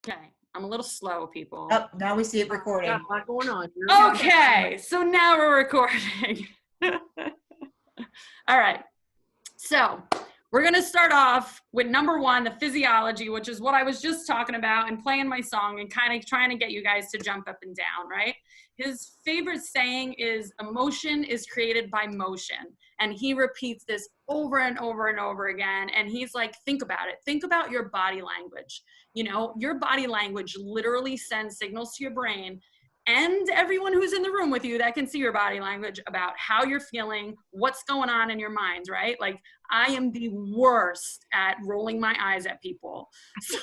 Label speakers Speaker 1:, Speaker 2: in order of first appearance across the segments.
Speaker 1: Okay, I'm a little slow, people.
Speaker 2: Oh, now we see it recording.
Speaker 3: Got a lot going on.
Speaker 1: Okay, so now we're recording. All right, so we're gonna start off with number one, the physiology, which is what I was just talking about and playing my song and kind of trying to get you guys to jump up and down, right? His favorite saying is, emotion is created by motion. And he repeats this over and over and over again. And he's like, think about it. Think about your body language. You know, your body language literally sends signals to your brain and everyone who's in the room with you that can see your body language about how you're feeling, what's going on in your minds, right? Like, I am the worst at rolling my eyes at people. So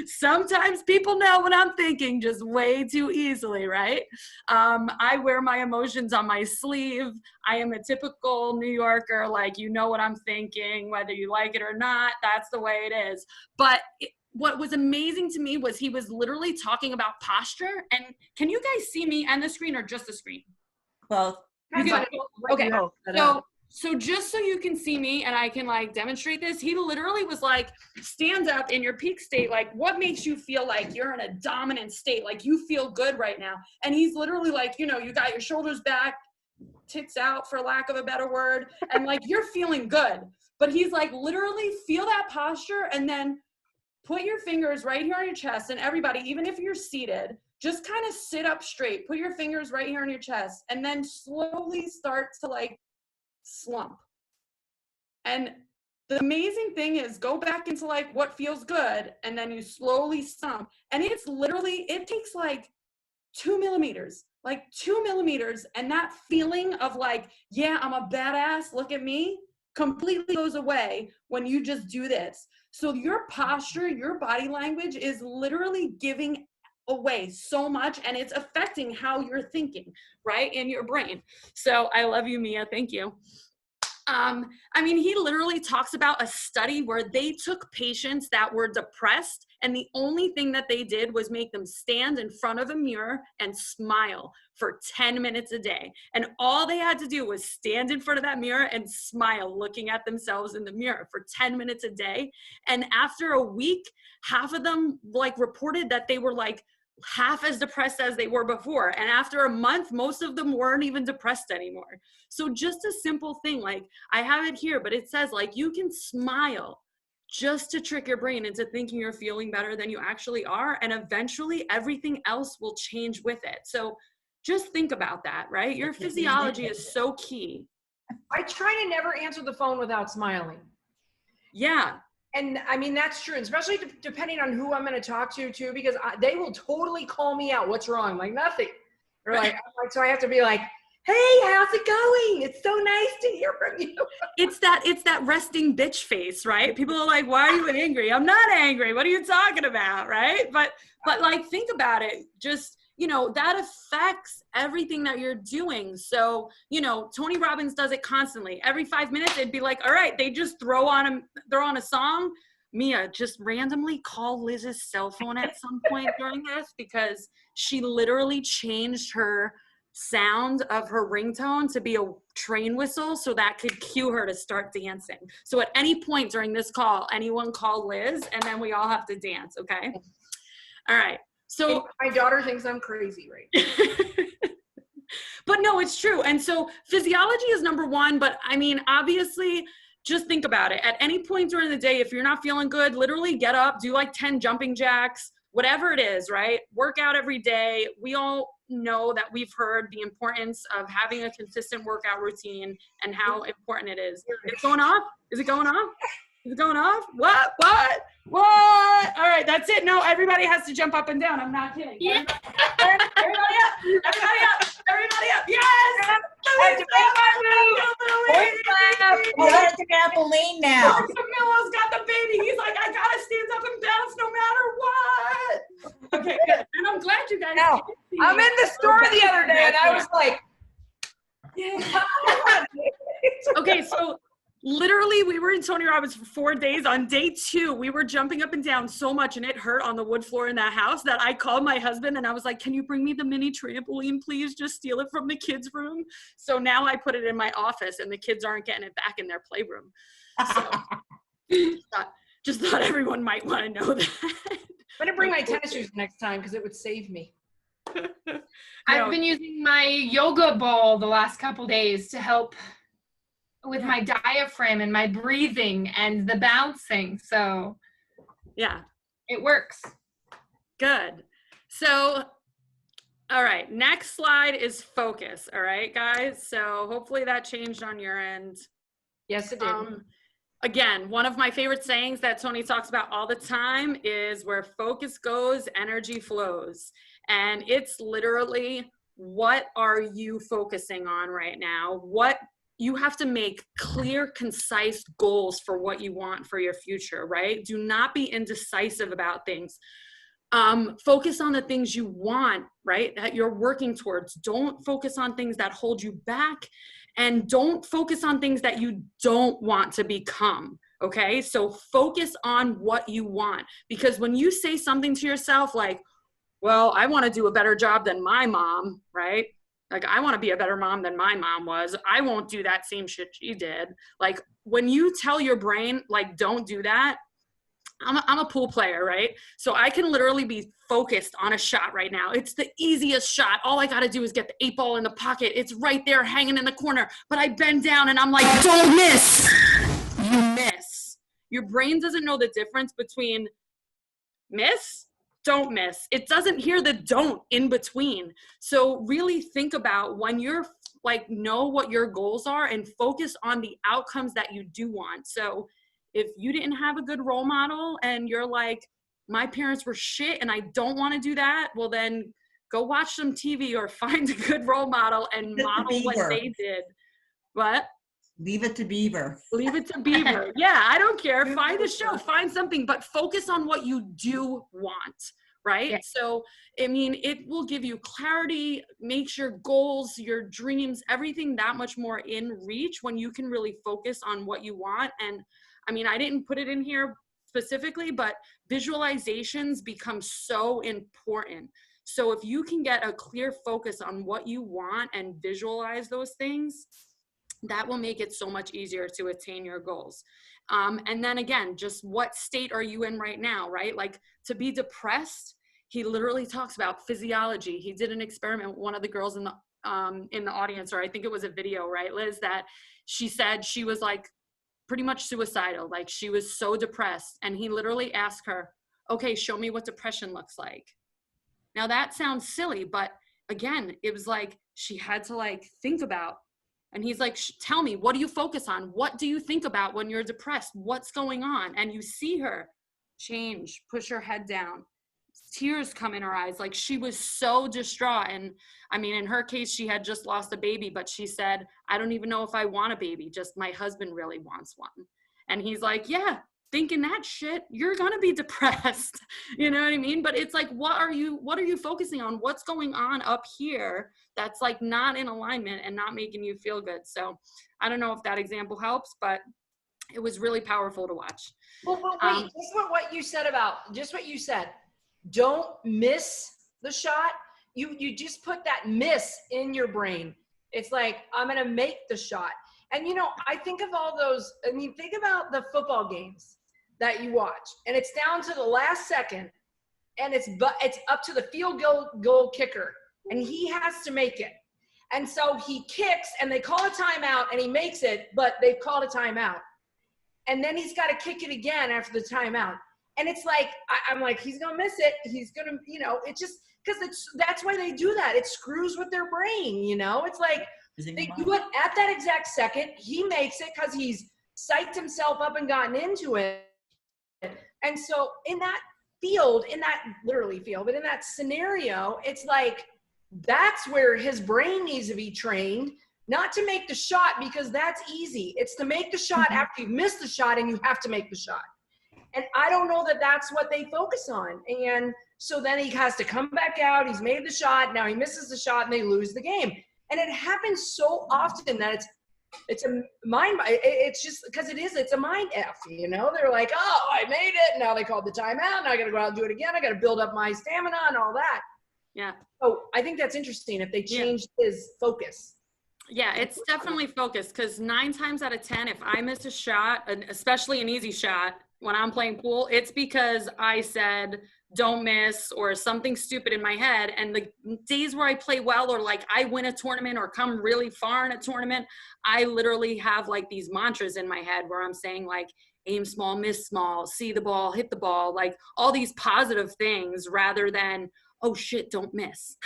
Speaker 1: sometimes people know what I'm thinking just way too easily, right? I wear my emotions on my sleeve. I am a typical New Yorker, like, you know what I'm thinking, whether you like it or not, that's the way it is. But what was amazing to me was he was literally talking about posture. And can you guys see me and the screen or just the screen?
Speaker 2: Both.
Speaker 1: Okay. So just so you can see me and I can like demonstrate this, he literally was like, stand up in your peak state. Like, what makes you feel like you're in a dominant state? Like, you feel good right now. And he's literally like, you know, you got your shoulders back, tits out for lack of a better word. And like, you're feeling good. But he's like, literally feel that posture and then put your fingers right here on your chest, and everybody, even if you're seated, just kind of sit up straight. Put your fingers right here on your chest, and then slowly start to like slump. And the amazing thing is, go back into like what feels good, and then you slowly slump. And it's literally, it takes like 2 millimeters, and that feeling of like, yeah, I'm a badass, look at me, completely goes away when you just do this. So your posture, your body language is literally giving away so much, and it's affecting how you're thinking, right, in your brain. So I love you, Mia. Thank you. I mean, he literally talks about a study where they took patients that were depressed, and the only thing that they did was make them stand in front of a mirror and smile for 10 minutes a day. And all they had to do was stand in front of that mirror and smile, looking at themselves in the mirror for 10 minutes a day. And after a week, half of them like reported that they were like half as depressed as they were before. And after a month, most of them weren't even depressed anymore. So just a simple thing, like I have it here, but it says like you can smile just to trick your brain into thinking you're feeling better than you actually are. And eventually everything else will change with it. So just think about that, right? Your physiology is so key.
Speaker 3: I try to never answer the phone without smiling.
Speaker 1: Yeah.
Speaker 3: And I mean, that's true, especially depending on who I'm going to talk to too, because they will totally call me out. What's wrong? I'm like, nothing. Or like, so I have to be like, hey, how's it going? It's so nice to hear from you.
Speaker 1: It's that resting bitch face, right? People are like, why are you angry? I'm not angry. What are you talking about? Right. But like, think about it. Just, you know, that affects everything that you're doing. So, you know, Tony Robbins does it constantly. Every 5 minutes, it'd be like, all right, they just throw on a song. Mia, just randomly call Liz's cell phone at some point during this, because she literally changed her sound of her ringtone to be a train whistle so that could cue her to start dancing. So at any point during this call, anyone call Liz, and then we all have to dance, okay? All right. So
Speaker 3: my daughter thinks I'm crazy, right?
Speaker 1: But no, it's true. And so physiology is number one, but I mean, obviously, just think about it. At any point during the day, if you're not feeling good, literally get up, do like 10 jumping jacks, whatever it is, right? Work out every day. We all know that we've heard the importance of having a consistent workout routine and how important it is. It's going off? Is it going off? Is it going off? What? All right, that's it. No, everybody has to jump up and down. I'm not kidding. Yeah. Everybody up. Yes!
Speaker 2: We're at the trampoline now.
Speaker 1: Camillo's got the baby. He's like, I gotta stand up and bounce no matter what. Okay, good. And I'm glad you guys.
Speaker 3: No, I'm in the store the other day and I was like,
Speaker 1: yeah. Okay, so literally we were in Tony Robbins for 4 days. On day 2, we were jumping up and down so much and it hurt on the wood floor in that house that I called my husband and I was like, can you bring me the mini trampoline, please? Just steal it from the kids' room. So now I put it in my office and the kids aren't getting it back in their playroom. So just thought everyone might want to know that.
Speaker 3: I'm gonna bring my tennis shoes next time because it would save me.
Speaker 4: I've been using my yoga ball the last couple days to help with my diaphragm and my breathing and the bouncing. So
Speaker 1: yeah,
Speaker 4: it works.
Speaker 1: Good. So, all right, next slide is focus. All right, guys. So hopefully that changed on your end.
Speaker 3: Yes, it did.
Speaker 1: Again, one of my favorite sayings that Tony talks about all the time is where focus goes, energy flows. And it's literally, what are you focusing on right now? What you have to make clear, concise goals for what you want for your future, right? Do not be indecisive about things. Focus on the things you want, right? That you're working towards. Don't focus on things that hold you back, and don't focus on things that you don't want to become. Okay. So focus on what you want, because when you say something to yourself, like, well, I want to do a better job than my mom, right? Like, I want to be a better mom than my mom was. I won't do that same shit she did. Like, when you tell your brain, like, don't do that. I'm a pool player, right? So I can literally be focused on a shot right now. It's the easiest shot. All I got to do is get the 8-ball in the pocket. It's right there hanging in the corner, but I bend down and I'm like, don't miss. You miss. Your brain doesn't know the difference between miss, don't miss. It doesn't hear the don't in between. So really think about when you're like, know what your goals are and focus on the outcomes that you do want. So if you didn't have a good role model and you're like, my parents were shit and I don't want to do that, well then go watch some TV or find a good role model and model what they did. What?
Speaker 2: Leave it to Beaver.
Speaker 1: Leave it to Beaver. Yeah, I don't care. Find a show, find something, but focus on what you do want, right?
Speaker 4: Yeah.
Speaker 1: So, I mean, it will give you clarity, makes your goals, your dreams, everything that much more in reach when you can really focus on what you want. And I mean, I didn't put it in here specifically, but visualizations become so important. So if you can get a clear focus on what you want and visualize those things, that will make it so much easier to attain your goals. And then again, just what state are you in right now, right? Like, to be depressed, he literally talks about physiology. He did an experiment with one of the girls in the audience, or I think it was a video, right, Liz, that she said she was like pretty much suicidal. Like, she was so depressed. And he literally asked her, okay, show me what depression looks like. Now that sounds silly, but again, it was like, she had to like think about. And he's like, tell me, what do you focus on? What do you think about when you're depressed? What's going on? And you see her change, push her head down, tears come in her eyes. Like, she was so distraught. And I mean, in her case, she had just lost a baby, but she said, I don't even know if I want a baby. Just my husband really wants one. And he's like, yeah, thinking that shit, you're going to be depressed. You know what I mean? But it's like, what are you focusing on? What's going on up here that's like not in alignment and not making you feel good? So I don't know if that example helps, but it was really powerful to watch.
Speaker 3: Well, wait, just what you said. Don't miss the shot. You just put that miss in your brain. It's like, I'm going to make the shot. And, you know, I think of all those, I mean, think about the football games that you watch, and it's down to the last second, and it's up to the field goal kicker, and he has to make it. And so he kicks, and they call a timeout, and he makes it, but they've called a timeout. And then he's got to kick it again after the timeout. And it's like, I'm like, he's going to miss it. He's going to, you know, it just, because that's why they do that. It screws with their brain, you know? It's like, they do it at that exact second. He makes it because he's psyched himself up and gotten into it. And so in that field, in that literally field, but in that scenario, it's like, that's where his brain needs to be trained, not to make the shot, because that's easy. It's to make the shot after you've missed the shot and you have to make the shot. And I don't know that that's what they focus on. And so then he has to come back out. He's made the shot. Now he misses the shot and they lose the game. And it happens so often that it's a mind, it's just because it's a mind F, you know? They're like, oh, I made it. Now they called the timeout. Now I got to go out and do it again. I got to build up my stamina and all that.
Speaker 1: Yeah.
Speaker 3: So I think that's interesting if they changed his focus.
Speaker 1: Yeah, it's definitely focused, because 9 times out of 10, if I miss a shot, especially an easy shot, when I'm playing pool, it's because I said, don't miss, or something stupid in my head. And the days where I play well, or like I win a tournament or come really far in a tournament, I literally have like these mantras in my head where I'm saying like, aim small, miss small, see the ball, hit the ball, like all these positive things, rather than, oh shit, don't miss.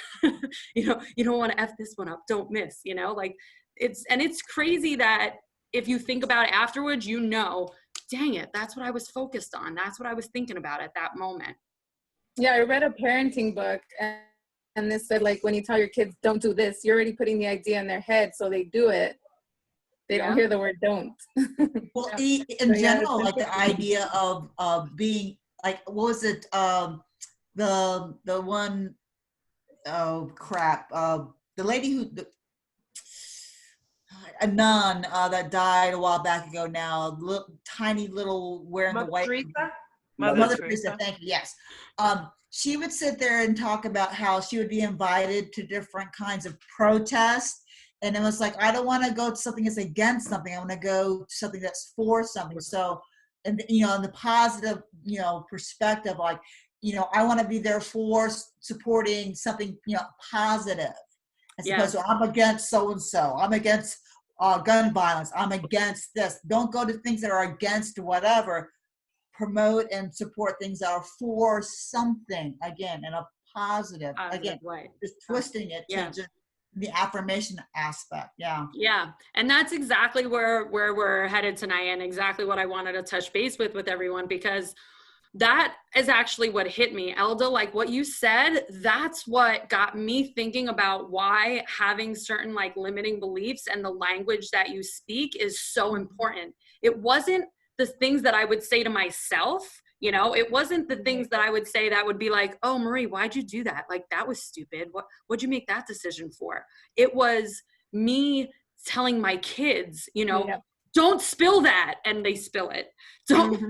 Speaker 1: You know, you don't want to F this one up, don't miss, you know, like it's crazy that if you think about it afterwards, you know, dang it, that's what I was focused on. That's what I was thinking about at that moment.
Speaker 5: Yeah, I read a parenting book, and this said, like, when you tell your kids don't do this, you're already putting the idea in their head, so they do it. They don't hear the word don't.
Speaker 2: Well, in general, like the idea of being, like, what was it? The one, oh crap, the lady who, a nun that died a while back ago now, tiny little wearing
Speaker 3: Mother
Speaker 2: the white.
Speaker 3: Teresa?
Speaker 2: Mother Teresa, thank you, yes. She would sit there and talk about how she would be invited to different kinds of protests. And it was like, I don't want to go to something that's against something. I want to go to something that's for something. So, and you know, in the positive, you know, perspective, like, you know, I want to be there for supporting something, you know, positive. As opposed to, I'm against so-and-so. I'm against gun violence. I'm against this. Don't go to things that are against whatever. Promote and support things that are for something, again, in a positive way. Just twisting it to just the affirmation aspect.
Speaker 1: Yeah. And that's exactly where we're headed tonight, and exactly what I wanted to touch base with everyone, because that is actually what hit me, Elda. Like what you said, that's what got me thinking about why having certain like limiting beliefs and the language that you speak is so important. It wasn't the things that I would say to myself, you know, it wasn't the things that I would say that would be like, oh, Marie, why'd you do that? Like, that was stupid. What'd you make that decision for? It was me telling my kids, you know, don't spill that. And they spill it. Don't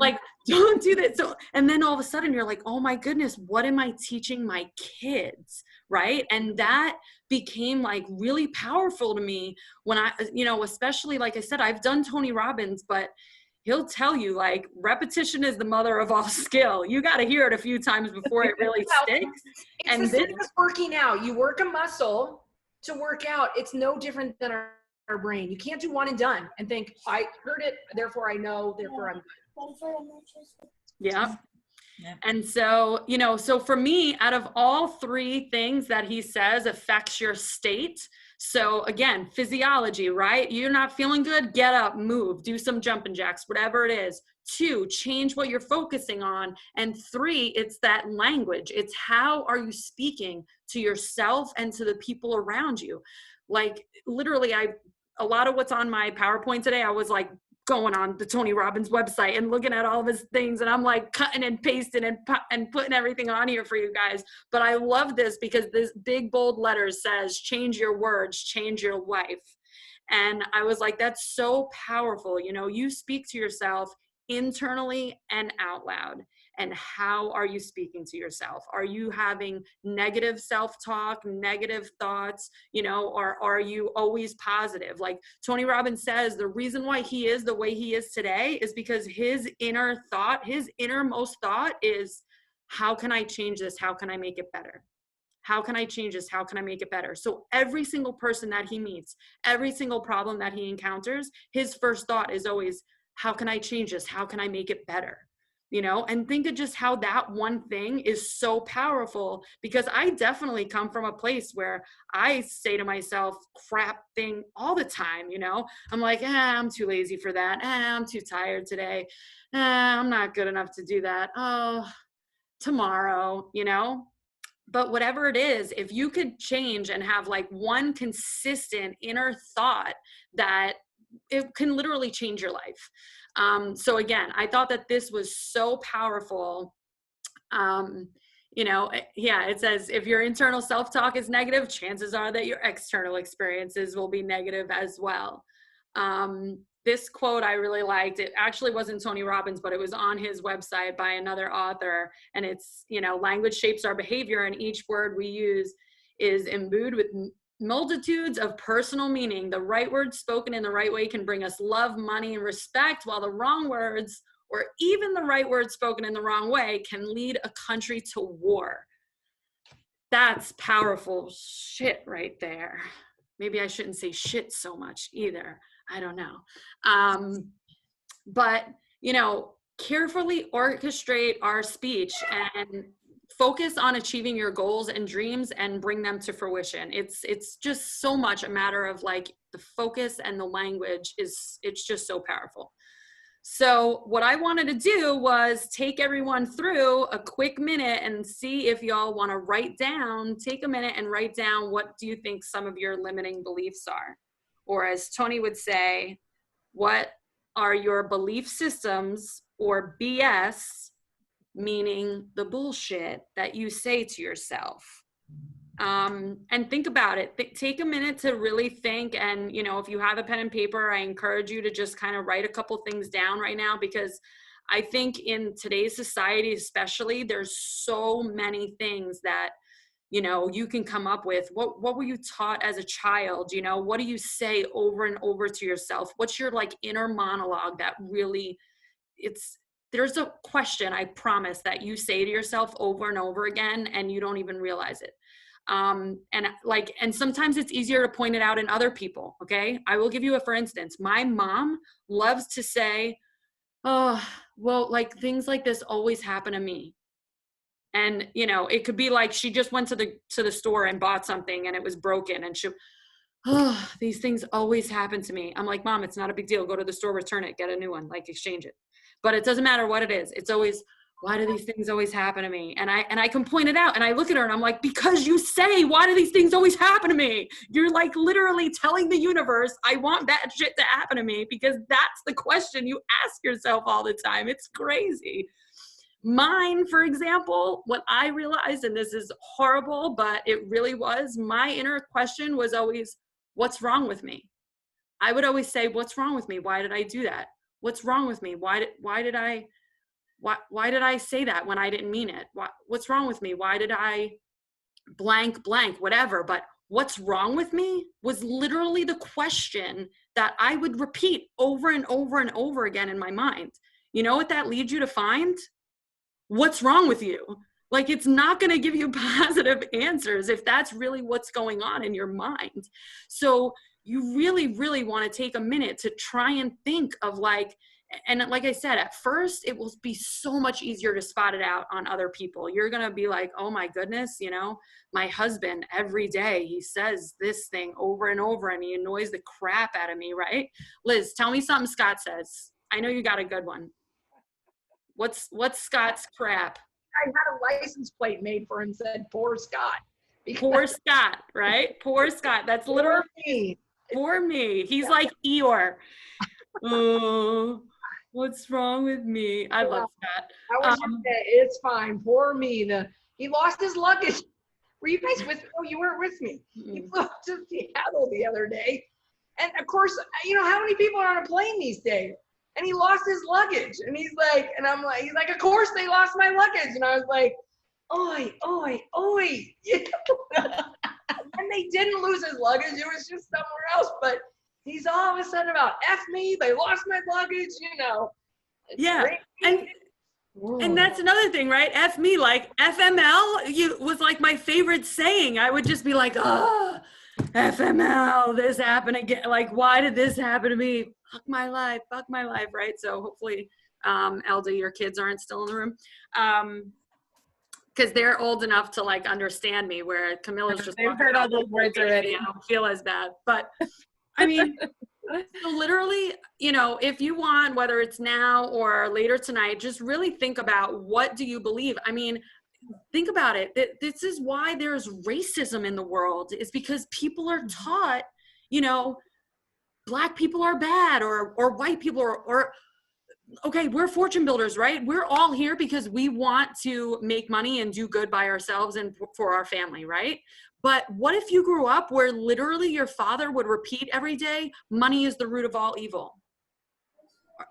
Speaker 1: don't do that. So, and then all of a sudden you're like, oh my goodness, what am I teaching my kids? Right. And that became like really powerful to me when I, you know, especially, like I said, I've done Tony Robbins, but he'll tell you like repetition is the mother of all skill. You got to hear it a few times before it really sticks.
Speaker 3: It's and the same as working out. You work a muscle to work out. It's no different than our brain. You can't do one and done and think, I heard it, therefore I know, therefore I'm good.
Speaker 1: Yeah. And so, you know, so for me, out of all three things that he says affects your state. So again, physiology, right? You're not feeling good, get up, move, do some jumping jacks, whatever it is. 2, change what you're focusing on. And 3, it's that language. It's how are you speaking to yourself and to the people around you? Like literally, a lot of what's on my PowerPoint today, I was like going on the Tony Robbins website and looking at all of his things, and I'm like cutting and pasting and putting everything on here for you guys. But I love this because this big bold letters says, change your words, change your life. And I was like, that's so powerful. You know, you speak to yourself internally and out loud. And how are you speaking to yourself? Are you having negative self-talk, negative thoughts, you know, or are you always positive? Like Tony Robbins says, the reason why he is the way he is today is because his inner thought, his innermost thought is, how can I change this? How can I make it better? How can I change this? How can I make it better? So every single person that he meets, every single problem that he encounters, his first thought is always, how can I change this? How can I make it better? You know, and think of just how that one thing is so powerful, because I definitely come from a place where I say to myself crap thing all the time. You know, I'm like, I'm too lazy for that. I'm too tired today. I'm not good enough to do that. Oh, tomorrow, you know. But whatever it is, if you could change and have like one consistent inner thought, that it can literally change your life. So again, I thought that this was so powerful. You know, it says if your internal self-talk is negative, chances are that your external experiences will be negative as well. This quote I really liked. It actually wasn't Tony Robbins, but it was on his website by another author. And it's, you know, language shapes our behavior, and each word we use is imbued with multitudes of personal meaning. The right words spoken in the right way can bring us love, money, and respect, while the wrong words or even the right word spoken in the wrong way can lead a country to war. That's powerful shit right there. Maybe I shouldn't say shit so much either. I don't know. But, you know, carefully orchestrate our speech and focus on achieving your goals and dreams and bring them to fruition. It's just so much a matter of like the focus, and the language it's just so powerful. So what I wanted to do was take everyone through a quick minute and see if y'all want to take a minute and write down, what do you think some of your limiting beliefs are? Or as Tony would say, what are your belief systems, or BS, meaning the bullshit that you say to yourself? And think about it. Take a minute to really think. And, you know, if you have a pen and paper, I encourage you to just kind of write a couple things down right now, because I think in today's society, especially, there's so many things that, you know, you can come up with. What were you taught as a child? You know, what do you say over and over to yourself? What's your like inner monologue that really, there's a question, I promise, that you say to yourself over and over again, and you don't even realize it. And sometimes it's easier to point it out in other people. Okay. I will give you for instance, my mom loves to say, oh, well, like things like this always happen to me. And, you know, it could be like, she just went to the store and bought something and it was broken, and these things always happen to me. I'm like, Mom, it's not a big deal. Go to the store, return it, get a new one, like exchange it. But it doesn't matter what it is. It's always, why do these things always happen to me? And I can point it out, and I look at her and I'm like, because you say, why do these things always happen to me? You're like literally telling the universe, I want that shit to happen to me, because that's the question you ask yourself all the time. It's crazy. Mine, for example, what I realized, and this is horrible, but it really was, my inner question was always, what's wrong with me? I would always say, what's wrong with me? Why did I do that? What's wrong with me? Why did I say that when I didn't mean it? What's wrong with me? Why did I blank, whatever? But what's wrong with me was literally the question that I would repeat over and over and over again in my mind. You know what that leads you to find? What's wrong with you? Like, it's not going to give you positive answers if that's really what's going on in your mind. So you really, really want to take a minute to try and think of like, and like I said, at first it will be so much easier to spot it out on other people. You're going to be like, oh my goodness, you know, my husband, every day he says this thing over and over and he annoys the crap out of me, right? Liz, tell me something Scott says. I know you got a good one. What's Scott's crap?
Speaker 3: I had a license plate made for him, said, poor Scott.
Speaker 1: Poor Scott, right? Poor Scott. That's literally me. Poor me. He's like Eeyore. Oh, what's wrong with me? I love Scott.
Speaker 3: That was it's fine. Poor me. He lost his luggage. Were you guys with me? Oh, you weren't with me. He flew up to Seattle the other day. And of course, you know, how many people are on a plane these days? And he lost his luggage. And he's like, of course they lost my luggage. And I was like, oi, oi, oi. And they didn't lose his luggage. It was just somewhere else. But he's all of a sudden about F me. They lost my luggage, you know.
Speaker 1: Yeah. And that's another thing, right? F me, like FML was like my favorite saying. I would just be like, oh, FML, this happened again. Like, why did this happen to me? Fuck my life, right? So hopefully, Elda, your kids aren't still in the room. Because they're old enough to like understand me, where Camilla's just
Speaker 5: they've heard all those words already.
Speaker 1: I don't feel as bad. But I mean, so literally, you know, if you want, whether it's now or later tonight, just really think about, what do you believe? I mean, think about it. This is why there's racism in the world, is because people are taught, you know, Black people are bad, or white people or okay, we're fortune builders, right? We're all here because we want to make money and do good by ourselves and for our family, right? But what if you grew up where literally your father would repeat every day, money is the root of all evil?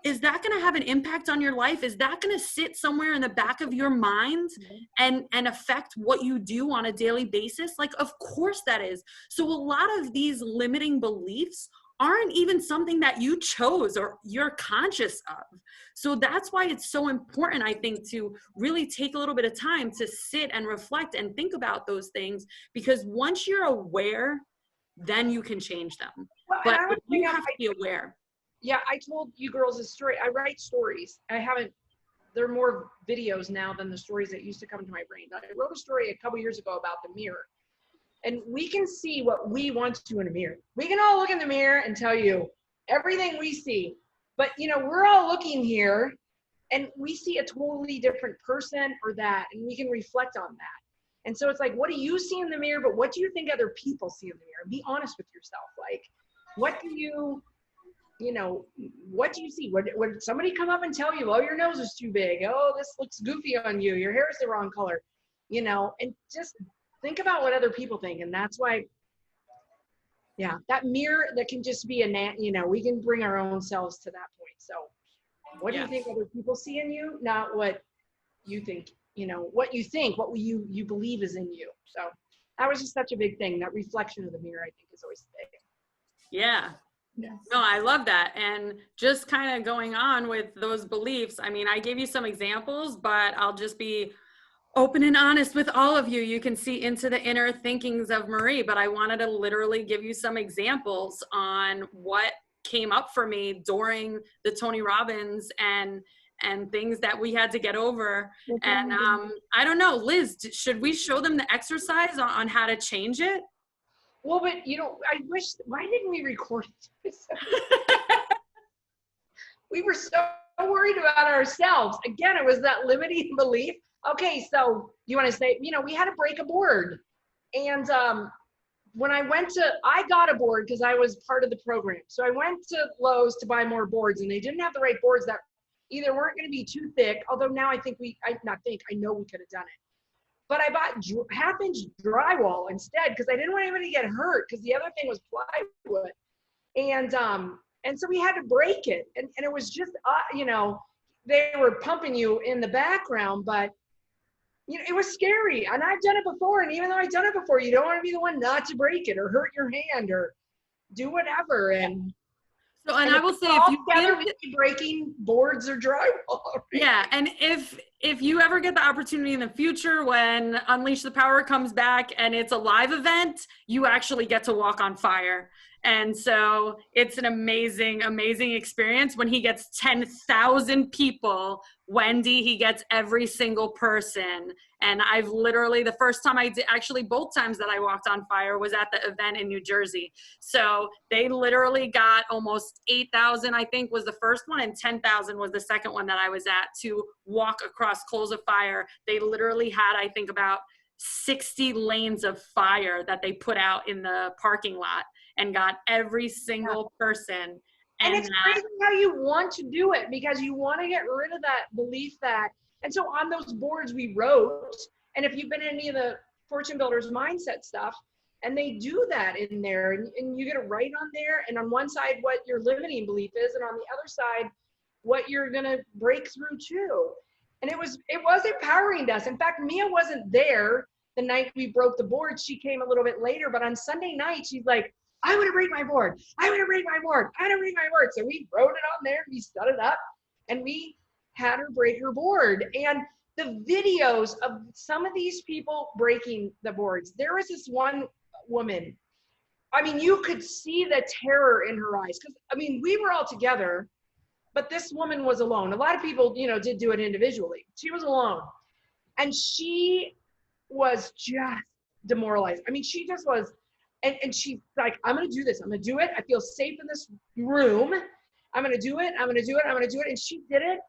Speaker 1: Is that going to have an impact on your life? Is that going to sit somewhere in the back of your mind and affect what you do on a daily basis? Like, of course that is. So a lot of these limiting beliefs aren't even something that you chose or you're conscious of. So that's why it's so important, I think, to really take a little bit of time to sit and reflect and think about those things, because once you're aware, then you can change them.
Speaker 3: Well,
Speaker 1: but you have to be aware.
Speaker 3: Yeah, I told you girls a story. I write stories. There are more videos now than the stories that used to come to my brain. I wrote a story a couple years ago about the mirror. And we can see what we want to in a mirror. We can all look in the mirror and tell you everything we see. But, we're all looking here and we see a totally different person or that, and we can reflect on that. And so it's like, what do you see in the mirror, but what do you think other people see in the mirror? Be honest with yourself. Like, what do you see? Would somebody come up and tell you, oh, your nose is too big. Oh, this looks goofy on you. Your hair is the wrong color, and just think about what other people think. And that's why, that mirror that can just be we can bring our own selves to that point. So what do you think other people see in you? Not what you think, what you think, what you believe is in you. So that was just such a big thing. That reflection of the mirror, I think, is always big.
Speaker 1: Yeah.
Speaker 5: Yes.
Speaker 1: No, I love that. And just kind of going on with those beliefs, I mean, I gave you some examples, but I'll just be open and honest with all of you. You can see into the inner thinkings of Marie, but I wanted to literally give you some examples on what came up for me during the Tony Robbins and things that we had to get over. And I don't know, Liz, should we show them the exercise on how to change it?
Speaker 3: Well, but I wish, why didn't we record it? We were so worried about ourselves. Again, it was that limiting belief. Okay, so you want to say, we had to break a board. And when I got a board because I was part of the program. So I went to Lowe's to buy more boards, and they didn't have the right boards that either weren't going to be too thick, although now I know we could have done it. But I bought half-inch drywall instead because I didn't want anybody to get hurt, because the other thing was plywood. And so we had to break it. And it was just, they were pumping you in the background, but, it was scary. And I've done it before. And even though I've done it before, you don't want to be the one not to break it or hurt your hand or do whatever. And
Speaker 1: I will say,
Speaker 3: if you together be breaking boards or drywall. Right?
Speaker 1: Yeah, and if you ever get the opportunity in the future when Unleash the Power comes back and it's a live event, you actually get to walk on fire. And so it's an amazing, amazing experience when he gets 10,000 people. Wendy, he gets every single person. And I've literally, the first time I did, actually both times that I walked on fire was at the event in New Jersey. So they literally got almost 8,000, I think was the first one, and 10,000 was the second one that I was at, to walk across coals of fire. They literally had, I think, about 60 lanes of fire that they put out in the parking lot and got every single person.
Speaker 3: And it's crazy how you want to do it, because you want to get rid of that belief that, and so on those boards we wrote, and if you've been in any of the Fortune Builders mindset stuff, and they do that in there, and you get to write on there, and on one side what your limiting belief is, and on the other side what you're going to break through too. And it was empowering us. In fact, Mia wasn't there the night we broke the board. She came a little bit later, but on Sunday night, she's like, I want to break my board. I want to break my board. I want to break my board. So we wrote it on there, we set it up, and we had her break her board. And the videos of some of these people breaking the boards, there was this one woman, I mean, you could see the terror in her eyes. Because, I mean, we were all together, but this woman was alone. A lot of people, did do it individually. She was alone. And she was just demoralized. I mean, she just was, and she's like, I'm going to do this. I'm going to do it. I feel safe in this room. I'm going to do it. I'm going to do it. I'm going to do it. And she did it.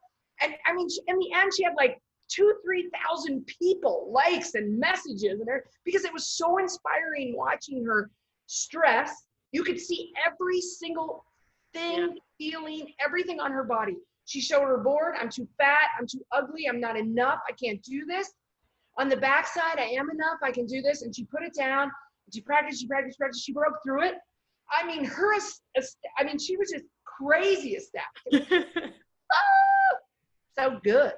Speaker 3: And I mean, in the end, she had like 2,000-3,000 people, likes and messages, and because it was so inspiring watching her stress. You could see every single thing, feeling, everything on her body. She showed her board. I'm too fat. I'm too ugly. I'm not enough. I can't do this. On the backside, I am enough. I can do this. And she put it down. She practiced. She broke through it. I mean, she was just crazy ecstatic. So good.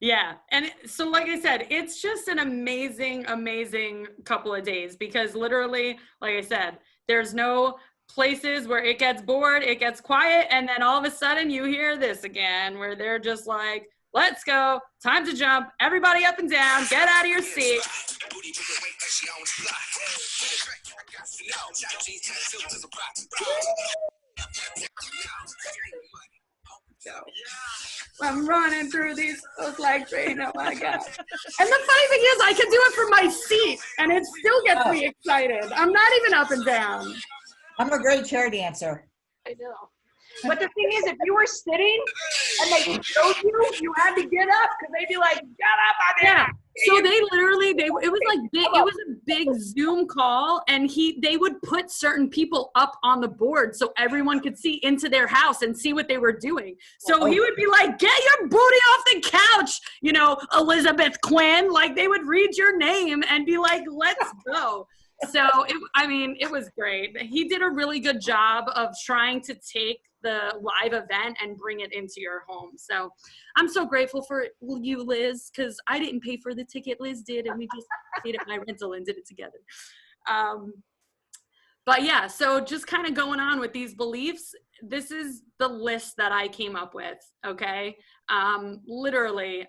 Speaker 1: Yeah. And so, like I said, it's just an amazing, amazing couple of days, because literally, like I said, there's no places where it gets bored, it gets quiet, and then all of a sudden you hear this again, where they're just like, let's go, time to jump, everybody up and down, get out of your seat. I'm running through these hills like rain, oh my God. And the funny thing is, I can do it from my seat, and it still gets me excited. I'm not even up and down.
Speaker 2: I'm a great chair dancer.
Speaker 1: I know.
Speaker 3: But the thing is, if you were sitting and they showed you, you had to get up because they'd be like, get up on there.
Speaker 1: Yeah. So they literally, it was like big, it was a big Zoom call, and they would put certain people up on the board so everyone could see into their house and see what they were doing. So he would be like, get your booty off the couch, you know, Elizabeth Quinn. Like, they would read your name and be like, let's go. So, it was great. He did a really good job of trying to take the live event and bring it into your home. So I'm so grateful for you, Liz, because I didn't pay for the ticket. Liz did, and we just paid at my rental and did it together. But yeah, so just kind of going on with these beliefs, this is the list that I came up with, okay? Literally,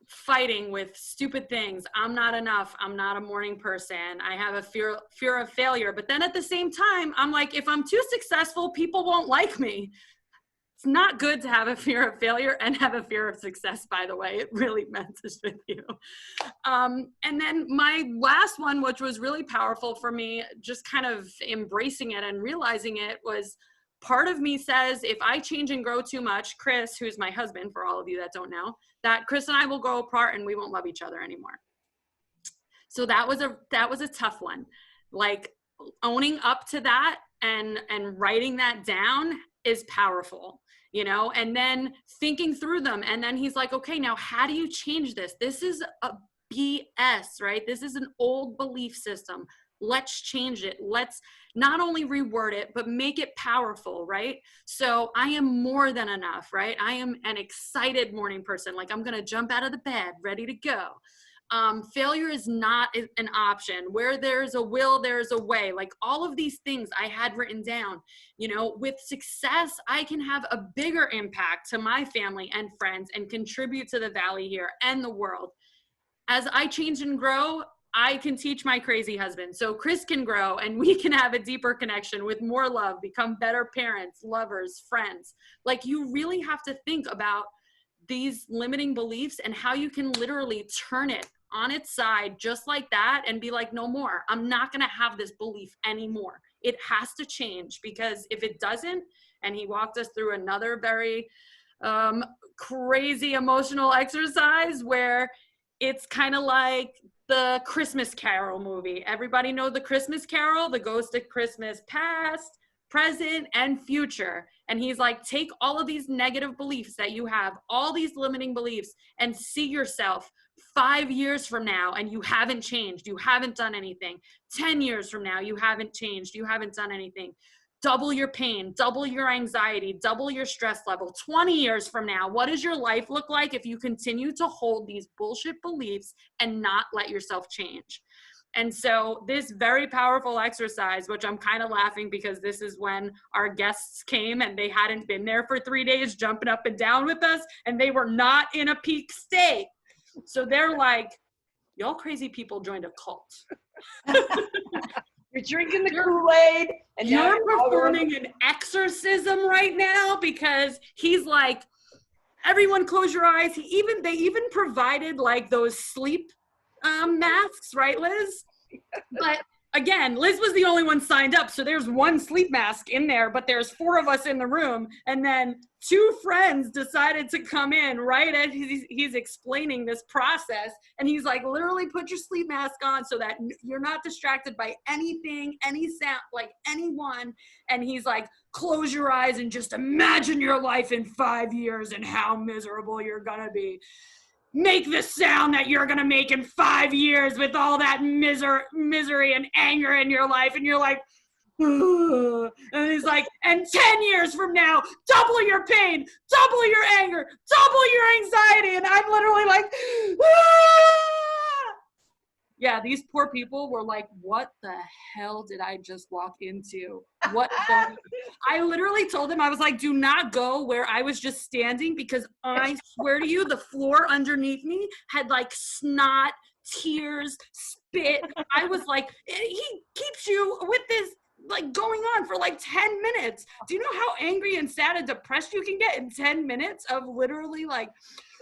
Speaker 1: fighting with stupid things. I'm not enough. I'm not a morning person. I have a fear of failure. But then at the same time, I'm like, if I'm too successful, people won't like me. It's not good to have a fear of failure and have a fear of success, by the way. It really messes with you. And then my last one, which was really powerful for me, just kind of embracing it and realizing it, was part of me says, if I change and grow too much, Chris, who's my husband, for all of you that don't know, that Chris and I will grow apart and we won't love each other anymore. So that was a tough one. Like, owning up to that and writing that down is powerful, you know, and then thinking through them. And then he's like, okay, now how do you change this? This is a BS, right? This is an old belief system. Let's change it. Let's not only reword it, but make it powerful, right? So I am more than enough, right? I am an excited morning person. Like, I'm going to jump out of the bed, ready to go. Failure is not an option. Where there's a will, there's a way. Like, all of these things I had written down. You know, with success, I can have a bigger impact to my family and friends and contribute to the valley here and the world. As I change and grow, I can teach my crazy husband. So Chris can grow and we can have a deeper connection with more love, become better parents, lovers, friends. Like, you really have to think about these limiting beliefs and how you can literally turn it on its side just like that and be like, no more. I'm not going to have this belief anymore. It has to change, because if it doesn't, and he walked us through another very crazy emotional exercise where it's kind of like the Christmas Carol movie. Everybody know the Christmas Carol, the ghost of Christmas past, present, and future. And he's like, take all of these negative beliefs that you have, all these limiting beliefs, and see yourself 5 years from now and you haven't changed. You haven't done anything. 10 years from now, you haven't changed. You haven't done anything. Double your pain, double your anxiety, double your stress level. 20 years from now, what does your life look like if you continue to hold these bullshit beliefs and not let yourself change? And so this very powerful exercise, which I'm kind of laughing because this is when our guests came and they hadn't been there for 3 days jumping up and down with us, and they were not in a peak state. So they're like, y'all crazy people joined a cult.
Speaker 3: You're drinking the Kool-Aid and
Speaker 1: you're performing an exorcism right now, because he's like, everyone close your eyes. They even provided like those sleep masks, right, Liz? But again, Liz was the only one signed up. So there's one sleep mask in there, but there's 4 of us in the room. And then 2 friends decided to come in right as he's explaining this process. And he's like, literally put your sleep mask on so that you're not distracted by anything, any sound, like anyone. And he's like, close your eyes and just imagine your life in 5 years and how miserable you're gonna be. Make the sound that you're gonna make in 5 years with all that misery and anger in your life. And you're like, ugh. And he's like, and 10 years from now, double your pain, double your anger, double your anxiety. And I'm literally like, ah! Yeah, these poor people were like, what the hell did I just walk into? What is going on? I literally told them, I was like, do not go where I was just standing, because I swear to you, the floor underneath me had like snot, tears, spit. I was like, he keeps you with this like going on for like 10 minutes. Do you know how angry and sad and depressed you can get in 10 minutes of literally like,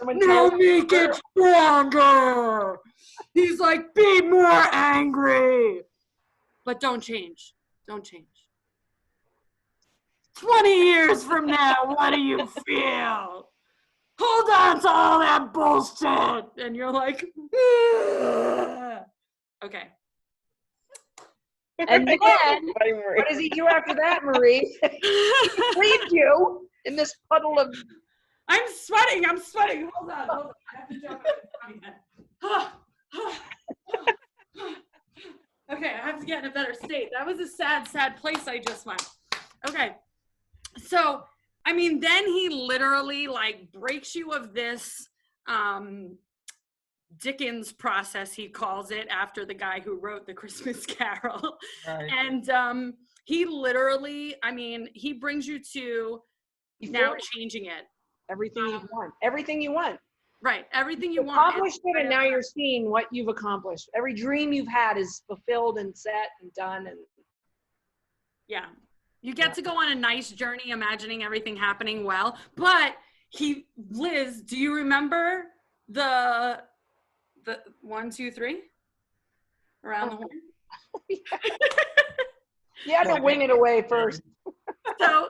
Speaker 1: now make it stronger. He's like, be more angry. But don't change. Don't change. 20 years from now, what do you feel? Hold on to all that bullshit. And you're like, ugh. Okay.
Speaker 3: And then, what does he do after that, Marie? He leaves you in this puddle of...
Speaker 1: I'm sweating. Hold on. I have to jump in. Okay, I have to get in a better state. That was a sad, sad place I just went. Okay. So, I mean, then he literally like breaks you of this Dickens process, he calls it, after the guy who wrote the Christmas Carol. Right. And he literally, I mean, he brings you to now changing it.
Speaker 3: Everything you want. Everything you want.
Speaker 1: Right. Everything you
Speaker 3: want. Accomplished it, and now you're seeing what you've accomplished. Every dream you've had is fulfilled and set and done. And
Speaker 1: yeah. You get to go on a nice journey, imagining everything happening well. But Liz, do you remember the 1, 2, 3 around the horn?
Speaker 3: You had to wing it away first.
Speaker 1: So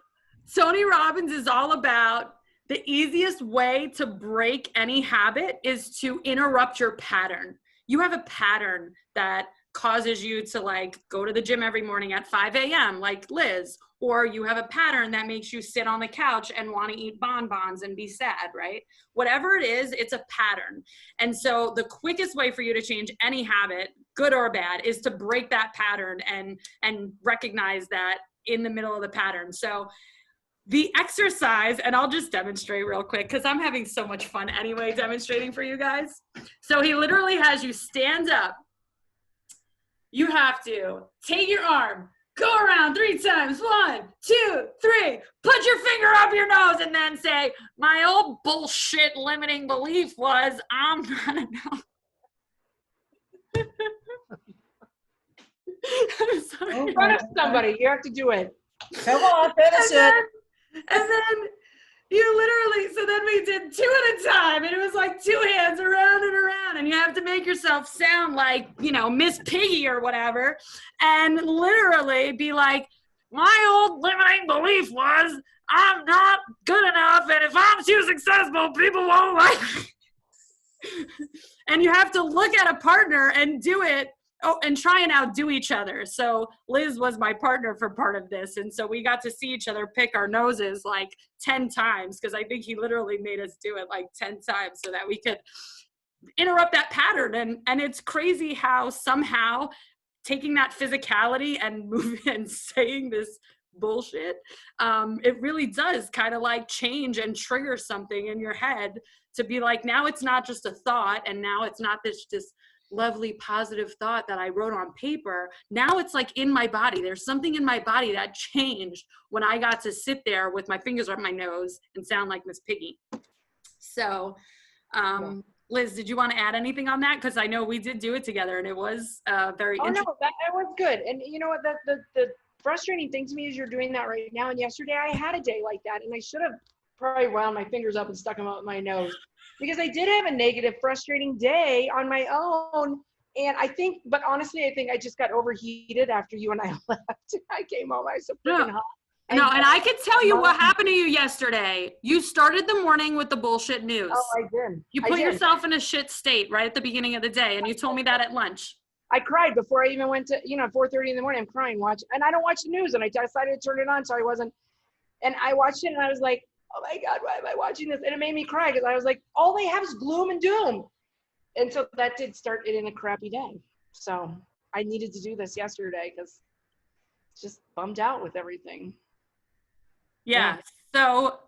Speaker 1: Tony Robbins is all about the easiest way to break any habit is to interrupt your pattern. You have a pattern that causes you to like go to the gym every morning at 5 a.m. like Liz, or you have a pattern that makes you sit on the couch and want to eat bonbons and be sad, right? Whatever it is, it's a pattern. And so the quickest way for you to change any habit, good or bad, is to break that pattern and recognize that in the middle of the pattern. So the exercise, and I'll just demonstrate real quick because I'm having so much fun anyway demonstrating for you guys. So he literally has you stand up. You have to take your arm, go around 3 times. 1, 2, 3. Put your finger up your nose and then say, my old bullshit limiting belief was I'm not enough. I'm sorry.
Speaker 3: In front of somebody, you have to do it.
Speaker 2: Come on, finish it.
Speaker 1: And then you literally, so then we did 2 at a time, and it was like 2 hands around and around, and you have to make yourself sound like, you know, Miss Piggy or whatever, and literally be like, my old limiting belief was I'm not good enough, and if I'm too successful, people won't like me. And you have to look at a partner and do it. Oh, and try and outdo each other. So Liz was my partner for part of this. And so we got to see each other pick our noses like 10 times, because I think he literally made us do it like 10 times so that we could interrupt that pattern. And it's crazy how somehow taking that physicality and moving and saying this bullshit, it really does kind of like change and trigger something in your head to be like, now it's not just a thought, and now it's not this just lovely positive thought that I wrote on paper. Now it's like in my body. There's something in my body that changed when I got to sit there with my fingers on my nose and sound like Miss Piggy. So, Liz, did you want to add anything on that? Because I know we did do it together, and it was very interesting.
Speaker 3: No, that was good. And you know what, the frustrating thing to me is you're doing that right now. And yesterday I had a day like that, and I should have probably wound my fingers up and stuck them up my nose, because I did have a negative, frustrating day on my own. And but honestly, I think I just got overheated after you and I left. I came home, I was so freaking hot.
Speaker 1: No, and I could tell you what happened to you yesterday. You started the morning with the bullshit news.
Speaker 3: Oh, I did.
Speaker 1: You put yourself in a shit state right at the beginning of the day, and you told me that at lunch.
Speaker 3: I cried before I even went to, 4:30 in the morning, I'm crying, and I don't watch the news, and I decided to turn it on, so I wasn't, and I watched it, and I was like, oh my God, why am I watching this? And it made me cry, because I was like, all they have is gloom and doom. And so that did start it in a crappy day. So I needed to do this yesterday, because just bummed out with everything.
Speaker 1: Yeah. So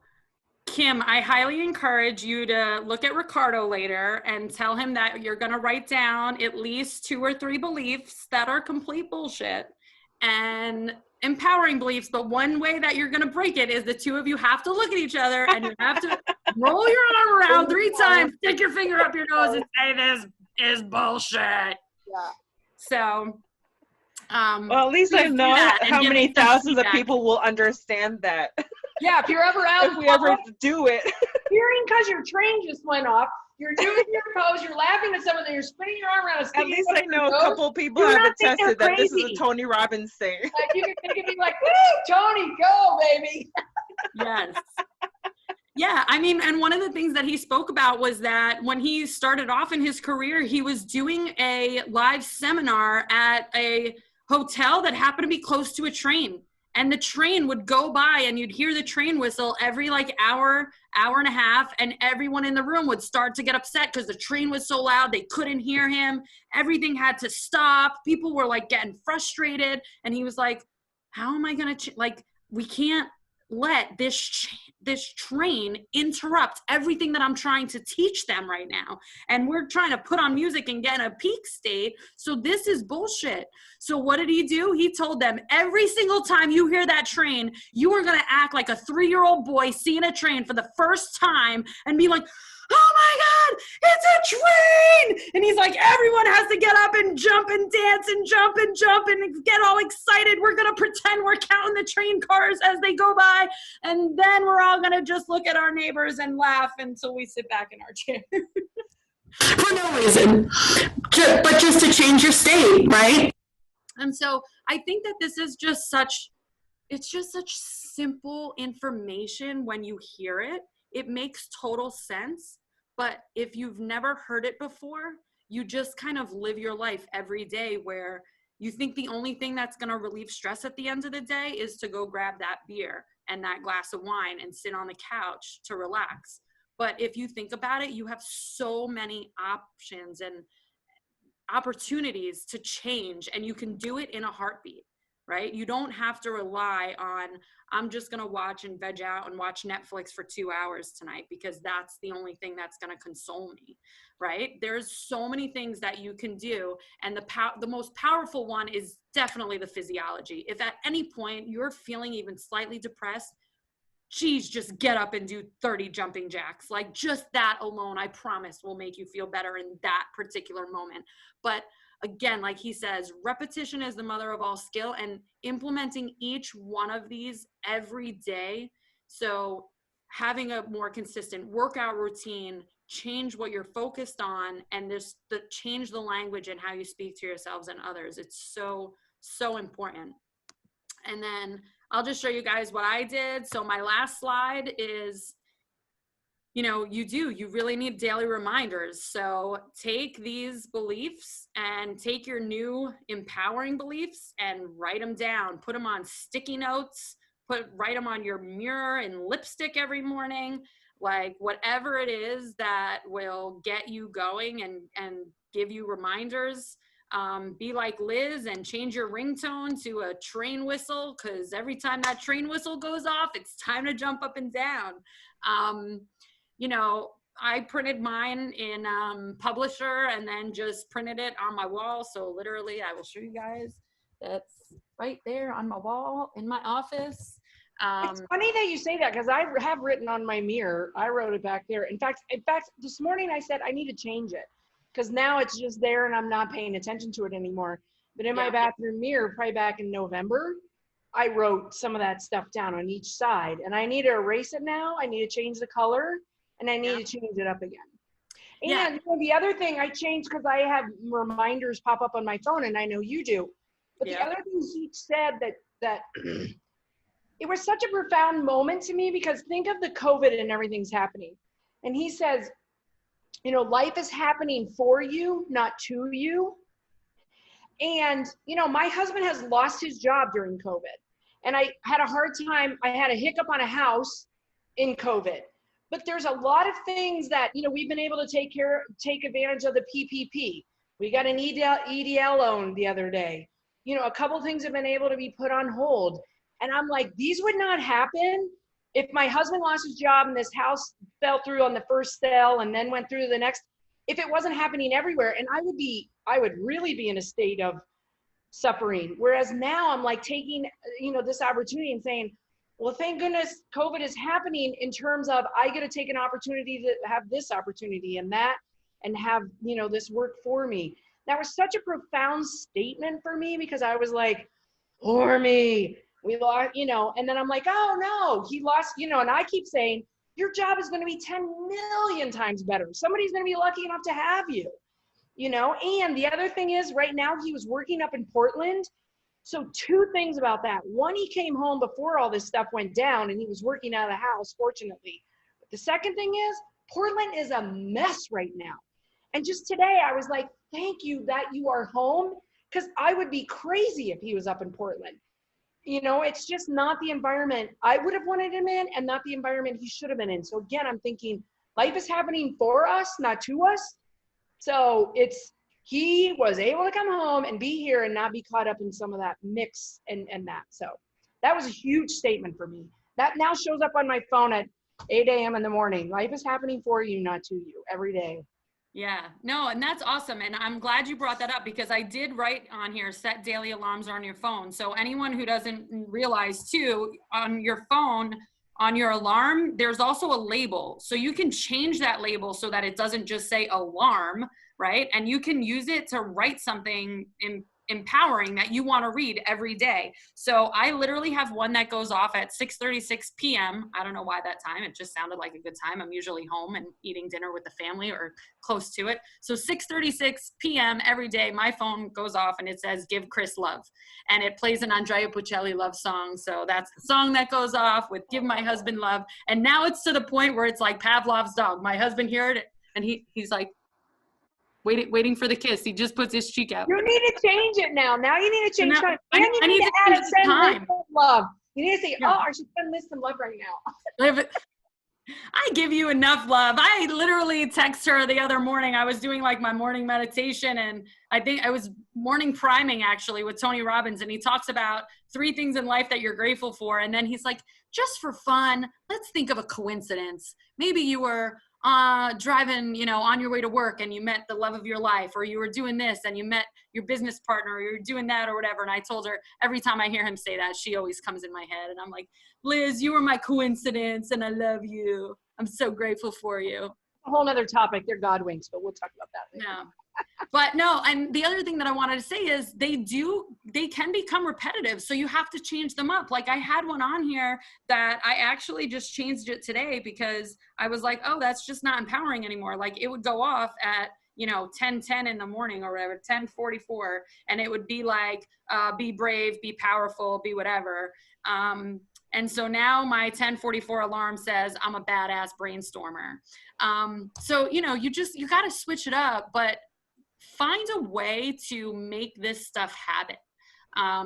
Speaker 1: Kim, I highly encourage you to look at Ricardo later and tell him that you're going to write down at least 2 or 3 beliefs that are complete bullshit and empowering beliefs. But one way that you're going to break it is the 2 of you have to look at each other and you have to roll your arm around 3 times, stick your finger up your nose and say, this is bullshit.
Speaker 2: Yeah.
Speaker 1: So,
Speaker 6: well, at least I know how many thousands of people will understand that.
Speaker 3: Yeah, if you're ever out,
Speaker 6: if we ever do it.
Speaker 3: Hearing because your train just went off, you're doing your pose, you're laughing at someone, and you're spinning your arm around.
Speaker 6: At least I know a couple people have attested that this is a Tony Robbins thing.
Speaker 3: Like you can be like, woo, Tony, go, baby.
Speaker 1: Yes. Yeah, I mean, and one of the things that he spoke about was that when he started off in his career, he was doing a live seminar at a hotel that happened to be close to a train. And the train would go by and you'd hear the train whistle every like hour and a half, and everyone in the room would start to get upset because the train was so loud they couldn't hear him. Everything had to stop. People were like getting frustrated. And he was like, how am I going to, we can't let this train interrupt everything that I'm trying to teach them right now. And we're trying to put on music and get in a peak state. So this is bullshit. So what did he do? He told them, every single time you hear that train, you are going to act like a 3-year-old boy seeing a train for the first time and be like, oh my God, it's a train. And he's like, everyone has to get up and jump and dance and jump and get all excited. We're going to pretend we're counting the train cars as they go by. And then we're all going to just look at our neighbors and laugh until we sit back in our chair. For no reason, but just to change your state, right? And so I think that this is just such simple information when you hear it. It makes total sense, but if you've never heard it before, you just kind of live your life every day where you think the only thing that's going to relieve stress at the end of the day is to go grab that beer and that glass of wine and sit on the couch to relax. But if you think about it, you have so many options and opportunities to change, and you can do it in a heartbeat. Right? You don't have to rely on, I'm just going to watch and veg out and watch Netflix for 2 hours tonight because that's the only thing that's going to console me. Right? There's so many things that you can do. And the most powerful one is definitely the physiology. If at any point you're feeling even slightly depressed, geez, just get up and do 30 jumping jacks. Like just that alone, I promise, will make you feel better in that particular moment. But again, like he says, repetition is the mother of all skill, and implementing each one of these every day. So having a more consistent workout routine, change what you're focused on, and change the language and how you speak to yourselves and others. It's so, so important. And then I'll just show you guys what I did. So my last slide is, you really need daily reminders. So take these beliefs and take your new empowering beliefs and write them down, put them on sticky notes, write them on your mirror and lipstick every morning, like whatever it is that will get you going and give you reminders. Be like Liz and change your ringtone to a train whistle, because every time that train whistle goes off, it's time to jump up and down. I printed mine in Publisher and then just printed it on my wall. So literally, I will show you guys. That's right there on my wall in my office.
Speaker 3: It's funny that you say that, because I have written on my mirror. I wrote it back there. In fact, this morning I said I need to change it, because now it's just there and I'm not paying attention to it anymore. But in my bathroom mirror, probably back in November, I wrote some of that stuff down on each side, and I need to erase it now. I need to change the color, and I need to change it up again. And the other thing I changed, because I have reminders pop up on my phone, and I know you do. But the other thing he said that it was such a profound moment to me, because think of the COVID and everything's happening. And he says, life is happening for you, not to you. And, my husband has lost his job during COVID. And I had a hard time. I had a hiccup on a house in COVID. But there's a lot of things that, we've been able to take advantage of the PPP. We got an EDL loan the other day. A couple things have been able to be put on hold. And I'm like, these would not happen if my husband lost his job and this house fell through on the first sale and then went through the next, if it wasn't happening everywhere, and I would really be in a state of suffering. Whereas now I'm like taking, this opportunity and saying, well, thank goodness COVID is happening in terms of I get to take an opportunity to have this opportunity and that, and have, this work for me. That was such a profound statement for me, because I was like, for me, we lost, and then I'm like, oh no, he lost, and I keep saying, your job is going to be 10 million times better. Somebody's going to be lucky enough to have you, and the other thing is right now he was working up in Portland. So 2 things about that. One, he came home before all this stuff went down and he was working out of the house, fortunately. But the second thing is Portland is a mess right now. And just today I was like, thank you that you are home, because I would be crazy if he was up in Portland. It's just not the environment I would have wanted him in, and not the environment he should have been in. So again, I'm thinking life is happening for us, not to us. So he was able to come home and be here and not be caught up in some of that mix and that. So that was a huge statement for me. That now shows up on my phone at 8 a.m. in the morning. Life is happening for you, not to you, every day.
Speaker 1: Yeah, no, and that's awesome. And I'm glad you brought that up, because I did write on here, set daily alarms on your phone. So anyone who doesn't realize too, on your phone, on your alarm, there's also a label. So you can change that label so that it doesn't just say alarm, right? And you can use it to write something empowering that you want to read every day. So I literally have one that goes off at 6:36 p.m. I don't know why that time. It just sounded like a good time. I'm usually home and eating dinner with the family or close to it. So 6:36 p.m. every day, my phone goes off and it says, "Give Chris love." And it plays an Andrea Bocelli love song. So that's the song that goes off with "Give my husband love." And now it's to the point where it's like Pavlov's dog. My husband heard it and he's like, waiting for the kiss. He just puts his cheek out.
Speaker 3: You need to change it now. Now you need to change time.
Speaker 1: And you need to add a
Speaker 3: send love. You need to say, I should send Liz some love right now.
Speaker 1: I give you enough love. I literally text her the other morning. I was doing like my morning meditation, and I think I was morning priming actually with Tony Robbins, and he talks about 3 things in life that you're grateful for. And then he's like, just for fun, let's think of a coincidence. Maybe you were driving, on your way to work and you met the love of your life, or you were doing this and you met your business partner, or you're doing that or whatever. And I told her, every time I hear him say that, she always comes in my head. And I'm like, Liz, you were my coincidence and I love you. I'm so grateful for you.
Speaker 3: A whole nother topic. They're God winks, but we'll talk about that later.
Speaker 1: No. But no, and the other thing that I wanted to say is they can become repetitive. So you have to change them up. Like I had one on here that I actually just changed it today because I was like, oh, that's just not empowering anymore. Like it would go off at, 10:10 in the morning or whatever, 10:44. And it would be like, be brave, be powerful, be whatever. And so now my 10:44 alarm says I'm a badass brainstormer. So, you got to switch it up, but find a way to make this stuff habit.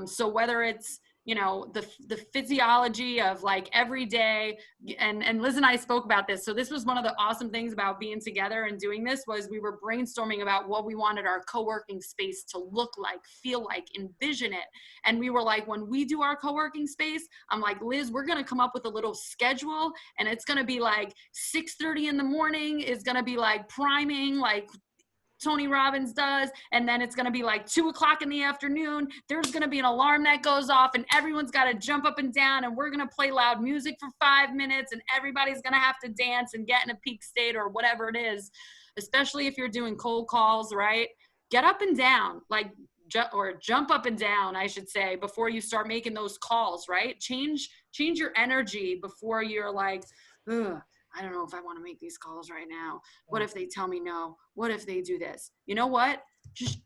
Speaker 1: So whether it's, the physiology of like every day, and Liz and I spoke about this. So this was one of the awesome things about being together and doing this was we were brainstorming about what we wanted our co-working space to look like, feel like, envision it. And we were like, when we do our co-working space, I'm like, Liz, we're going to come up with a little schedule, and it's going to be like 6:30 in the morning is going to be like priming, like Tony Robbins does, and then it's going to be like 2:00 in the afternoon. There's going to be an alarm that goes off, and everyone's got to jump up and down, and we're going to play loud music for 5 minutes, and everybody's going to have to dance and get in a peak state or whatever it is, especially if you're doing cold calls, right? Get up and down, like, or jump up and down, I should say, before you start making those calls, right? Change your energy before you're like, ugh, I don't know if I want to make these calls right now. What if they tell me no? What if they do this? You know what? Just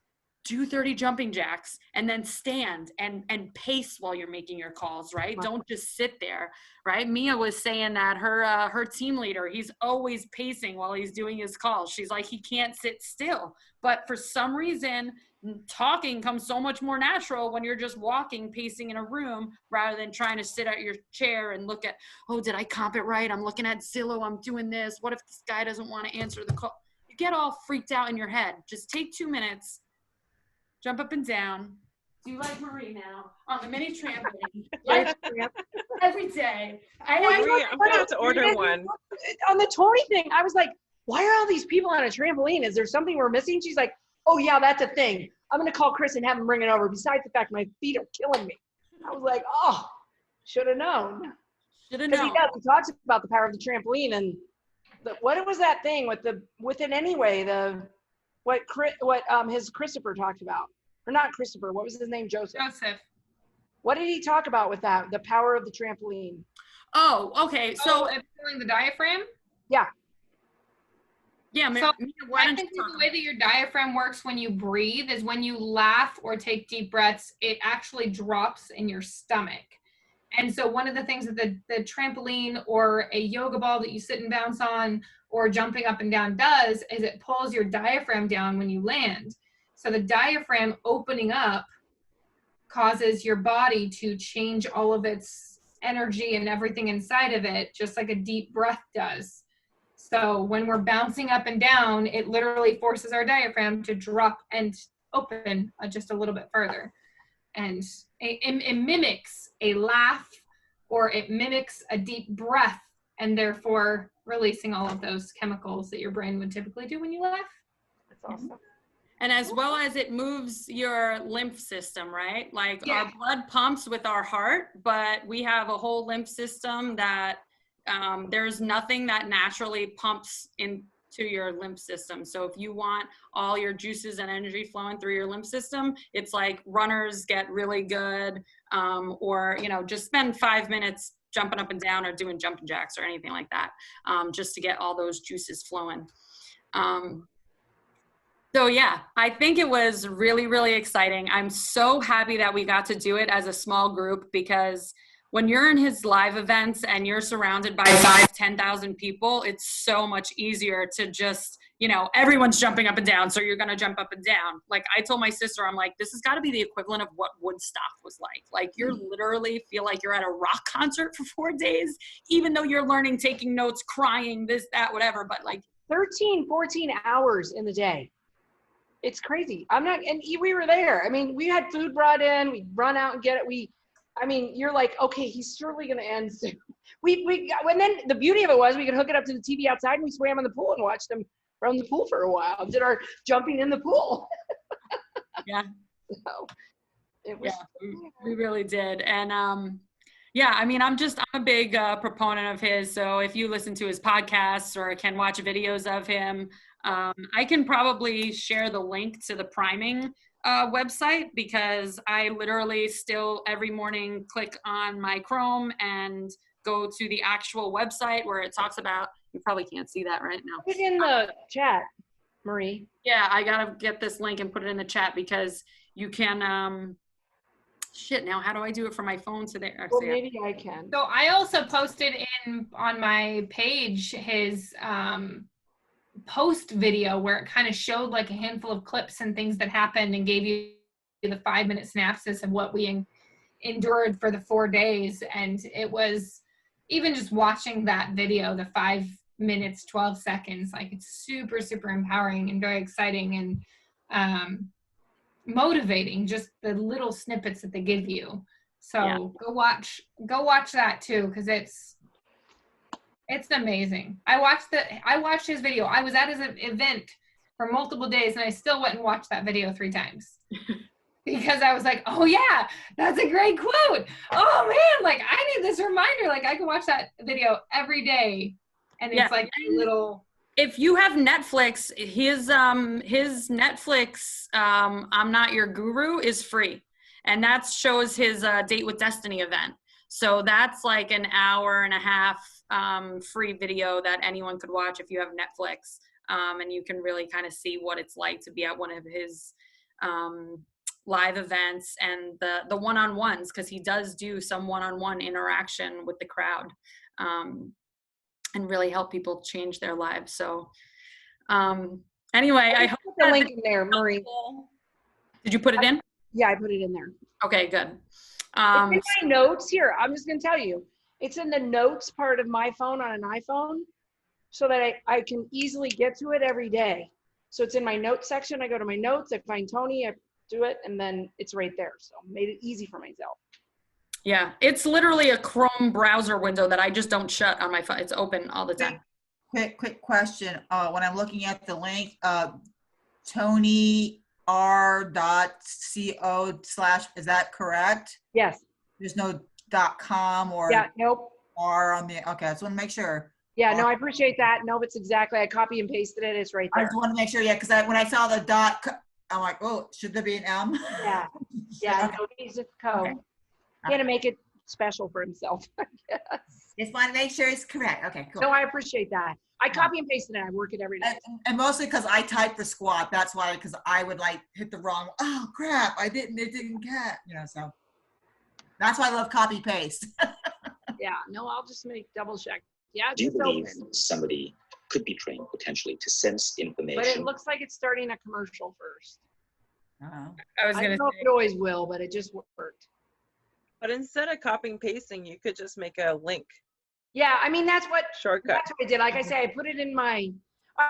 Speaker 1: do 30 jumping jacks and then stand and pace while you're making your calls, right? Don't just sit there, right? Mia was saying that her team leader, he's always pacing while he's doing his calls. She's like, he can't sit still. But for some reason, talking comes so much more natural when you're just walking, pacing in a room, rather than trying to sit at your chair and look at, oh, did I comp it right? I'm looking at Zillow, I'm doing this. What if this guy doesn't want to answer the call? You get all freaked out in your head. Just take 2 minutes, jump up and down, do like Marie now on the mini trampoline. Like, every day.
Speaker 6: I'm gonna have to order one.
Speaker 3: On the Tony thing, I was like, why are all these people on a trampoline? Is there something we're missing? She's like, oh yeah, that's a thing. I'm gonna call Chris and have him bring it over. Besides the fact my feet are killing me. I was like, oh, should have known.
Speaker 1: Should have known.
Speaker 3: He talks about the power of the trampoline and what was that thing with it anyway? What his Christopher talked about, or not Christopher? What was his name? Joseph. What did he talk about with that? The power of the trampoline.
Speaker 1: Oh, okay. So
Speaker 4: feeling the diaphragm.
Speaker 3: Yeah.
Speaker 1: Yeah.
Speaker 4: So I think the way that your diaphragm works when you breathe is when you laugh or take deep breaths, it actually drops in your stomach. And so one of the things that the trampoline or a yoga ball that you sit and bounce on or jumping up and down does is it pulls your diaphragm down when you land. So the diaphragm opening up causes your body to change all of its energy and everything inside of it, just like a deep breath does. So when we're bouncing up and down, it literally forces our diaphragm to drop and open just a little bit further. And it mimics a laugh, or it mimics a deep breath, and therefore releasing all of those chemicals that your brain would typically do when you laugh.
Speaker 3: That's awesome.
Speaker 1: And as well as it moves your lymph system, right? Like our blood pumps with our heart, but we have a whole lymph system that there's nothing that naturally pumps into your lymph system. So if you want all your juices and energy flowing through your lymph system, it's like runners get really good, or, just spend 5 minutes jumping up and down or doing jumping jacks or anything like that, just to get all those juices flowing. So yeah, I think it was really, really exciting. I'm so happy that we got to do it as a small group, because when you're in his live events and you're surrounded by 5,000-10,000 people, it's so much easier to just, everyone's jumping up and down, so you're going to jump up and down. Like I told my sister, I'm like, this has got to be the equivalent of what Woodstock was like. Like you literally feel like you're at a rock concert for 4 days, even though you're learning, taking notes, crying, this, that, whatever. But like
Speaker 3: 13, 14 hours in the day. It's crazy. And we were there. I mean, we had food brought in, we'd run out and get it. You're like, okay, he's surely going to end soon. And then the beauty of it was we could hook it up to the TV outside and we swam in the pool and watched them run the pool for a while. Did our jumping in the pool.
Speaker 1: Yeah.
Speaker 3: So it was.
Speaker 1: Yeah, we really did. And I'm a big proponent of his. So if you listen to his podcasts or can watch videos of him, I can probably share the link to the priming website, because I literally still every morning click on my Chrome and go to the actual website where it talks about, you probably can't see that right now.
Speaker 3: Put it in the chat, Marie.
Speaker 1: Yeah, I gotta get this link and put it in the chat, because you can, now how do I do it from my phone to there?
Speaker 3: Well, maybe I can.
Speaker 4: So I also posted on my page his post video where it kind of showed like a handful of clips and things that happened and gave you the 5-minute synopsis of what we endured for the 4 days. And it was, even just watching that video, the 5 minutes, 12 seconds, like it's super, super empowering and very exciting and motivating, just the little snippets that they give you. So go watch that too, because it's amazing. I watched his video. I was at his event for multiple days and I still went and watched that video 3 times because I was like, oh yeah, that's a great quote. Oh man, like I need this reminder. Like I can watch that video every day and it's like a little.
Speaker 1: If you have Netflix, his Netflix, I'm Not Your Guru is free. And that shows his Date with Destiny event. So that's like an hour and a half free video that anyone could watch if you have Netflix. And you can really kind of see what it's like to be at one of his live events and the one-on-ones, because he does do some one-on-one interaction with the crowd and really help people change their lives. So anyway, I hope
Speaker 3: put the link in there, Marie.
Speaker 1: Did you put it in?
Speaker 3: Yeah, I put it in there.
Speaker 1: Okay, good.
Speaker 3: It's in my notes here. I'm just going to tell you. It's in the notes part of my phone on an iPhone so that I can easily get to it every day. So it's in my notes section. I go to my notes. I find Tony. I do it, and then it's right there. So made it easy for myself.
Speaker 1: Yeah, it's literally a Chrome browser window that I just don't shut on my phone. It's open all the time.
Speaker 2: Quick question. When I'm looking at the link, TonyR.co/ is that correct?
Speaker 3: Yes.
Speaker 2: There's no .com or
Speaker 3: nope.
Speaker 2: R on the, okay, I just want to make sure.
Speaker 3: Yeah, no, I appreciate that. No, it's exactly, I copy and pasted it. It's right there.
Speaker 2: I just want to make sure, yeah, because when I saw the dot, I'm like, oh, should there be an M?
Speaker 3: Yeah, yeah,
Speaker 2: Okay.
Speaker 3: no, he's just co.
Speaker 2: Okay.
Speaker 3: He had to make it special for himself, I guess.
Speaker 2: Just want to make sure it's correct. Okay, cool.
Speaker 3: No, I appreciate that. I copy and paste it and I work it every day.
Speaker 2: And mostly because I typed the squat. That's why, because I would like hit the wrong, oh crap, it didn't get, so. That's why I love copy paste.
Speaker 3: Yeah, no, I'll just double check. Yeah,
Speaker 7: do you believe somebody could be trained potentially to sense information?
Speaker 3: But it looks like it's starting a commercial first.
Speaker 2: Uh-oh.
Speaker 1: I
Speaker 3: don't know if it always will, but it just worked.
Speaker 6: But instead of copying pasting, you could just make a link.
Speaker 3: Yeah, I mean, that's what
Speaker 6: Shortcut.
Speaker 3: I did. Like I say, I put it in my,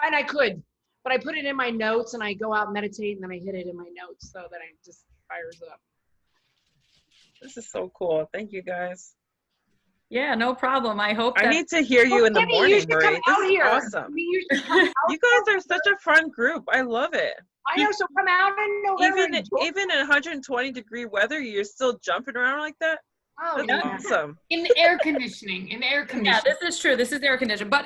Speaker 3: and I could, but I put it in my notes and I go out and meditate and then I hit it in my notes so that it just fires up.
Speaker 6: This is so cool. Thank you, guys.
Speaker 1: Yeah, no problem. I hope
Speaker 6: I need to hear you in the morning,
Speaker 3: you should
Speaker 6: Marie.
Speaker 3: come out
Speaker 6: This is
Speaker 3: here.
Speaker 6: awesome.
Speaker 3: I mean, you should come out.
Speaker 6: You guys are such a fun group. I love it.
Speaker 3: I know, so come out in November.
Speaker 6: Even in 120-degree weather, you're still jumping around like that?
Speaker 3: Oh,
Speaker 6: That's
Speaker 3: yeah.
Speaker 6: awesome.
Speaker 4: In air conditioning.
Speaker 1: Yeah, this is true. This is air conditioned. But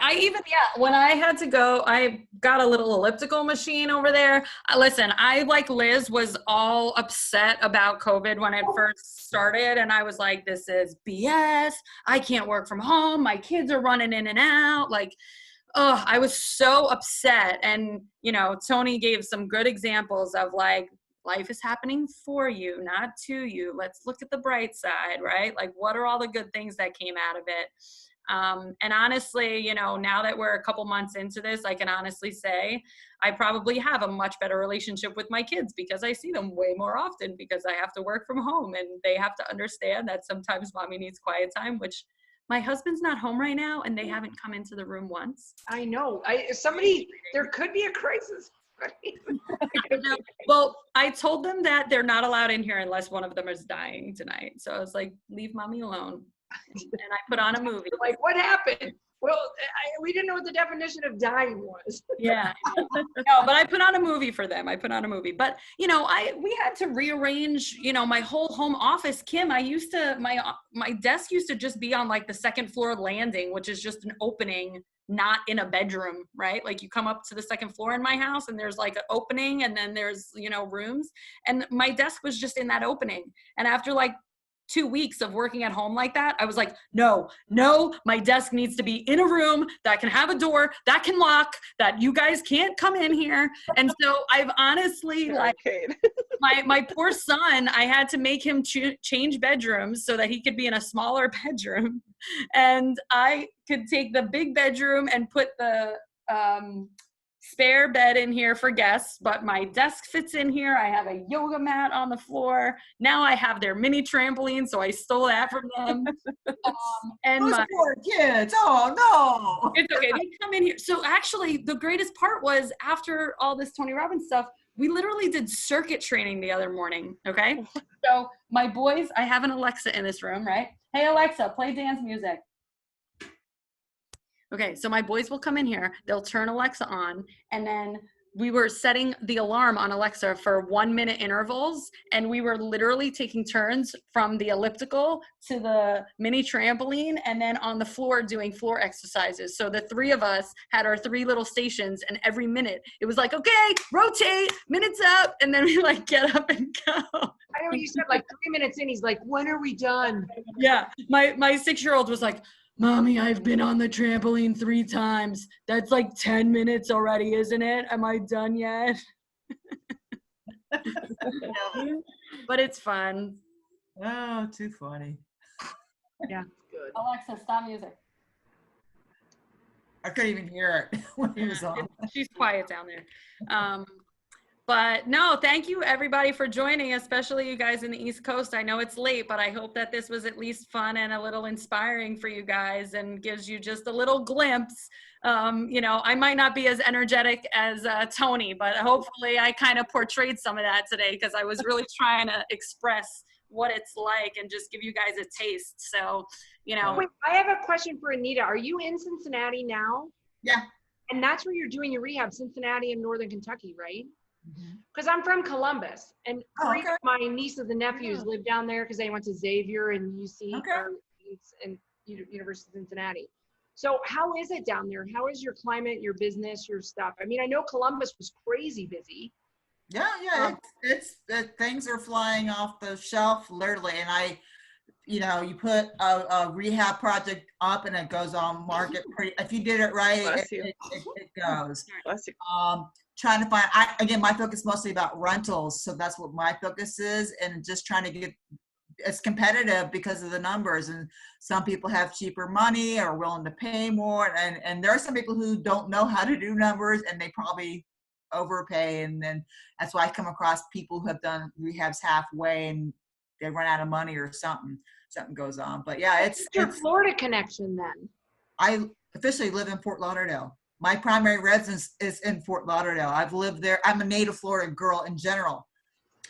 Speaker 1: when I had to go, I got a little elliptical machine over there. Listen, I, like Liz, was all upset about COVID when it first started. And I was like, this is BS. I can't work from home. My kids are running in and out. I was so upset. And, Tony gave some good examples of life is happening for you, not to you. Let's look at the bright side, right? What are all the good things that came out of it? And honestly, now that we're a couple months into this, I can honestly say I probably have a much better relationship with my kids because I see them way more often because I have to work from home and they have to understand that sometimes mommy needs quiet time, which my husband's not home right now and they haven't come into the room once.
Speaker 3: I know. There could be a crisis.
Speaker 1: Well, I told them that they're not allowed in here unless one of them is dying tonight. So I was like, leave mommy alone. And I put on a movie.
Speaker 3: Like, what happened? Well, we didn't know what the definition of dying was.
Speaker 1: Yeah. No, but I put on a movie for them. But, we had to rearrange, my whole home office. Kim, my desk used to just be on the second floor landing, which is just an opening, not in a bedroom, right? You come up to the second floor in my house and there's an opening and then there's, rooms. And my desk was just in that opening. And after 2 weeks of working at home like that, I was like, no, my desk needs to be in a room that can have a door, that can lock, that you guys can't come in here. And so I've honestly, my poor son, I had to make him change bedrooms so that he could be in a smaller bedroom. And I could take the big bedroom and put the spare bed in here for guests, but my desk fits in here. I have a yoga mat on the floor. Now I have their mini trampoline, so I stole that from them. And
Speaker 2: those poor kids. Oh no.
Speaker 1: It's okay. They come in here. So actually, the greatest part was after all this Tony Robbins stuff, we literally did circuit training the other morning. Okay. So my boys, I have an Alexa in this room, right? Hey Alexa, play dance music. Okay, so my boys will come in here, they'll turn Alexa on, and then we were setting the alarm on Alexa for 1 minute intervals, and we were literally taking turns from the elliptical to the mini trampoline, and then on the floor doing floor exercises. So the three of us had our 3 little stations, and every minute it was okay, rotate, minutes up, and then we get up and go.
Speaker 3: I know you said 3 minutes in, he's like, when are we done?
Speaker 1: Yeah, my 6-year-old was like, Mommy, I've been on the trampoline 3 times. That's 10 minutes already, isn't it? Am I done yet? But it's fun.
Speaker 2: Oh, too funny.
Speaker 3: Yeah, good.
Speaker 1: Alexa, stop music.
Speaker 2: I couldn't even hear it when he was on.
Speaker 1: She's quiet down there. But no, thank you everybody for joining, especially you guys in the East Coast. I know it's late, but I hope that this was at least fun and a little inspiring for you guys and gives you just a little glimpse. You know, I might not be as energetic as Tony, but hopefully I kind of portrayed some of that today because I was really trying to express what it's like and just give you guys a taste. So, you know.
Speaker 3: Wait, I have a question for Anita. Are you in Cincinnati now?
Speaker 2: Yeah.
Speaker 3: And that's where you're doing your rehab, Cincinnati and Northern Kentucky, right? Because I'm from Columbus, and three of my nieces and nephews live down there because they went to Xavier and UC and University of Cincinnati. So how is it down there? How is your climate, your business, your stuff? I mean, I know Columbus was crazy busy.
Speaker 2: Yeah, it's things are flying off the shelf literally, and you put a rehab project up and it goes on market. If you did it right, it goes.
Speaker 6: Bless you.
Speaker 2: Trying to find, again, my focus is mostly about rentals. So that's what my focus is, and just trying to get, it's competitive because of the numbers, and some people have cheaper money or willing to pay more. And there are some people who don't know how to do numbers and they probably overpay. And then that's why I come across people who have done rehabs halfway and they run out of money or something goes on. But yeah, it's
Speaker 3: your Florida connection then.
Speaker 2: I officially live in Fort Lauderdale. My primary residence is in Fort Lauderdale. I've lived there. I'm a native Florida girl in general.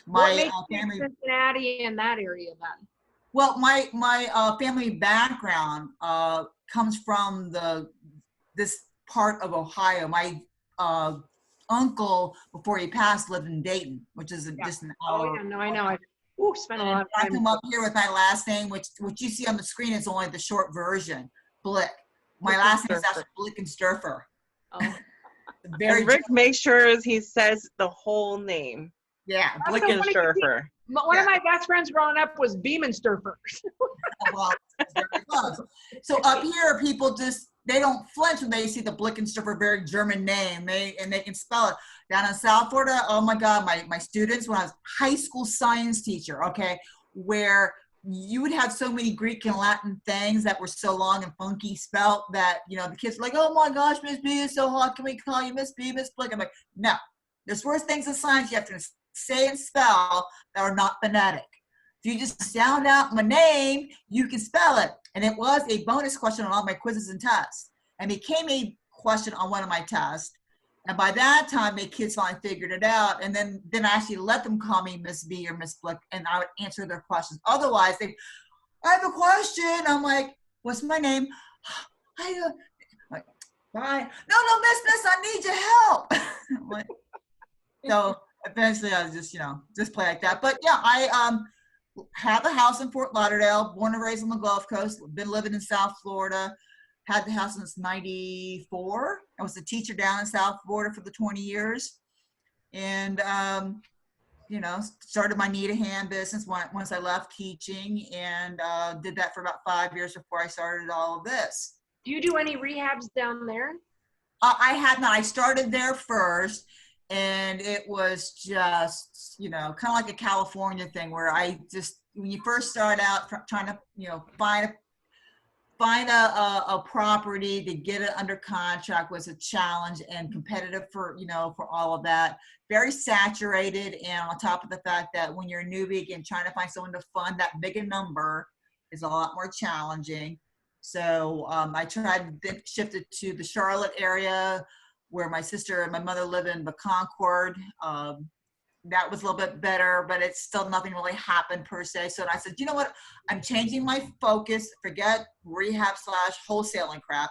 Speaker 2: My family,
Speaker 3: Cincinnati in that area then.
Speaker 2: Well, my family background comes from this part of Ohio. My uncle, before he passed, lived in Dayton, which is just an hour.
Speaker 3: Oh yeah, no, I know. I spent a lot of time.
Speaker 2: I come up here with my last name, which you see on the screen is only the short version, Blick. My last name is actually Blickensderfer.
Speaker 3: Oh.
Speaker 6: And Rick makes sure he says the whole name.
Speaker 2: Yeah,
Speaker 6: Blickensderfer.
Speaker 3: One of my best friends growing up was Beemensderfer.
Speaker 2: Well, very close. So up here, people they don't flinch when they see the Blickensderfer, very German name. They can spell it. Down in South Florida, oh my God, my students, when I was high school science teacher, where you would have so many Greek and Latin things that were so long and funky spelt that, the kids were like, oh my gosh, Miss B is so hot. Can we call you Miss B, Miss Blick? I'm like, no. There's worse things in science you have to say and spell that are not phonetic. If you just sound out my name, you can spell it. And it was a bonus question on all my quizzes and tests. And it became a question on one of my tests. And by that time, the kids finally figured it out. And then I actually let them call me Miss B or Miss Blick, and I would answer their questions. Otherwise, I have a question. I'm like, what's my name? Like, bye. No, Miss, I need your help. I'm like, so eventually I was just play like that. But yeah, I have a house in Fort Lauderdale, born and raised on the Gulf Coast, been living in South Florida. Had the house since '94. I was a teacher down in South Florida for the 20 years. And, started my need a hand business once I left teaching, and did that for about 5 years before I started all of this.
Speaker 3: Do you do any rehabs down there?
Speaker 2: I had not. I started there first, and it was just, kind of like a California thing where when you first start out trying to, find a property to get it under contract was a challenge, and competitive for all of that. Very saturated, and on top of the fact that when you're a newbie, again, trying to find someone to fund that big a number is a lot more challenging. So I tried to shift it to the Charlotte area where my sister and my mother live in the Concord. That was a little bit better, but it's still nothing really happened per se. So I said, you know what? I'm changing my focus. Forget rehab / wholesaling crap.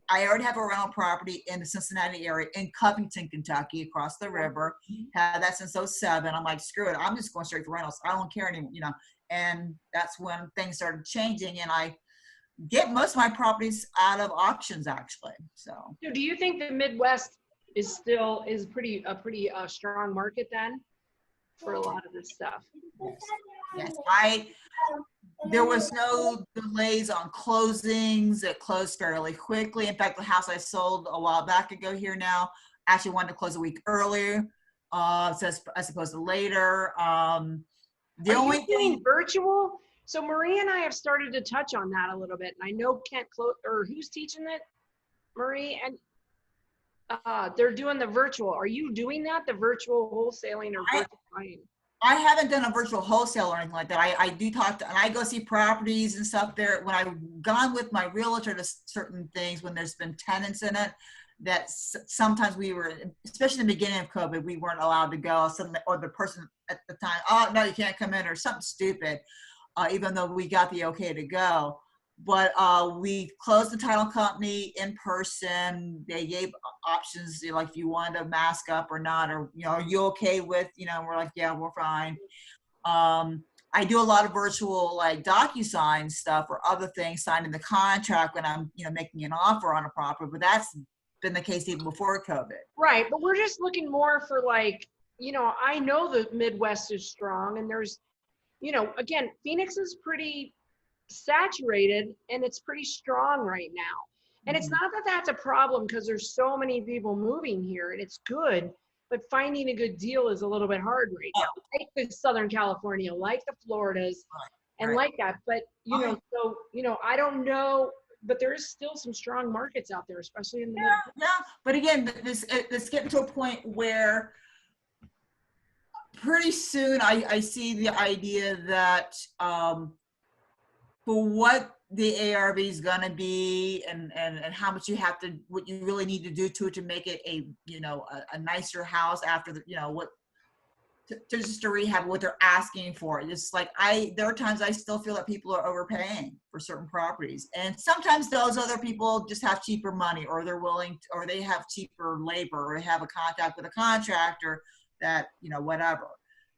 Speaker 2: I already have a rental property in the Cincinnati area in Covington, Kentucky, across the river. Had that since 2007. I'm like, screw it. I'm just going straight for rentals. I don't care anymore, And that's when things started changing, and I get most of my properties out of auctions, actually. So
Speaker 3: do you think the Midwest is still a pretty strong market then for a lot of this stuff?
Speaker 2: Yes. There was no delays on closings. It closed fairly quickly. In fact, the house I sold a while back ago here now actually wanted to close a week earlier, as opposed to later. The only thing
Speaker 3: virtual. So Marie and I have started to touch on that a little bit, and I know Kent or who's teaching it, Marie, and they're doing the virtual. Are you doing that? The virtual wholesaling or virtual buying?
Speaker 2: I haven't done a virtual wholesale or anything like that. I do talk to, and I go see properties and stuff there. When I've gone with my realtor to certain things, when there's been tenants in it, that sometimes we were, especially in the beginning of COVID, we weren't allowed to go. Or the person at the time, oh no, you can't come in, or something stupid, even though we got the okay to go. But we closed the title company in person. They gave options, like if you wanted to mask up or not, or, are you okay with, we're like, yeah, we're fine. I do a lot of virtual, like DocuSign stuff or other things, signing the contract when I'm, making an offer on a property, but that's been the case even before COVID.
Speaker 3: Right, but we're just looking more for like, I know the Midwest is strong, and there's, again, Phoenix is pretty saturated and it's pretty strong right now. And it's not that that's a problem, because there's so many people moving here and it's good, but finding a good deal is a little bit hard right now. Like the Southern California, like the Floridas, and like that. But, I don't know, but there is still some strong markets out there, especially in the
Speaker 2: But again, this getting to a point where pretty soon I see the idea that for what the ARV is going to be and how much what you really need to do to it to make it a nicer house after the, just to rehab what they're asking for. It's like there are times I still feel that people are overpaying for certain properties, and sometimes those other people just have cheaper money, or they're willing to, or they have cheaper labor, or they have a contact with a contractor that, whatever,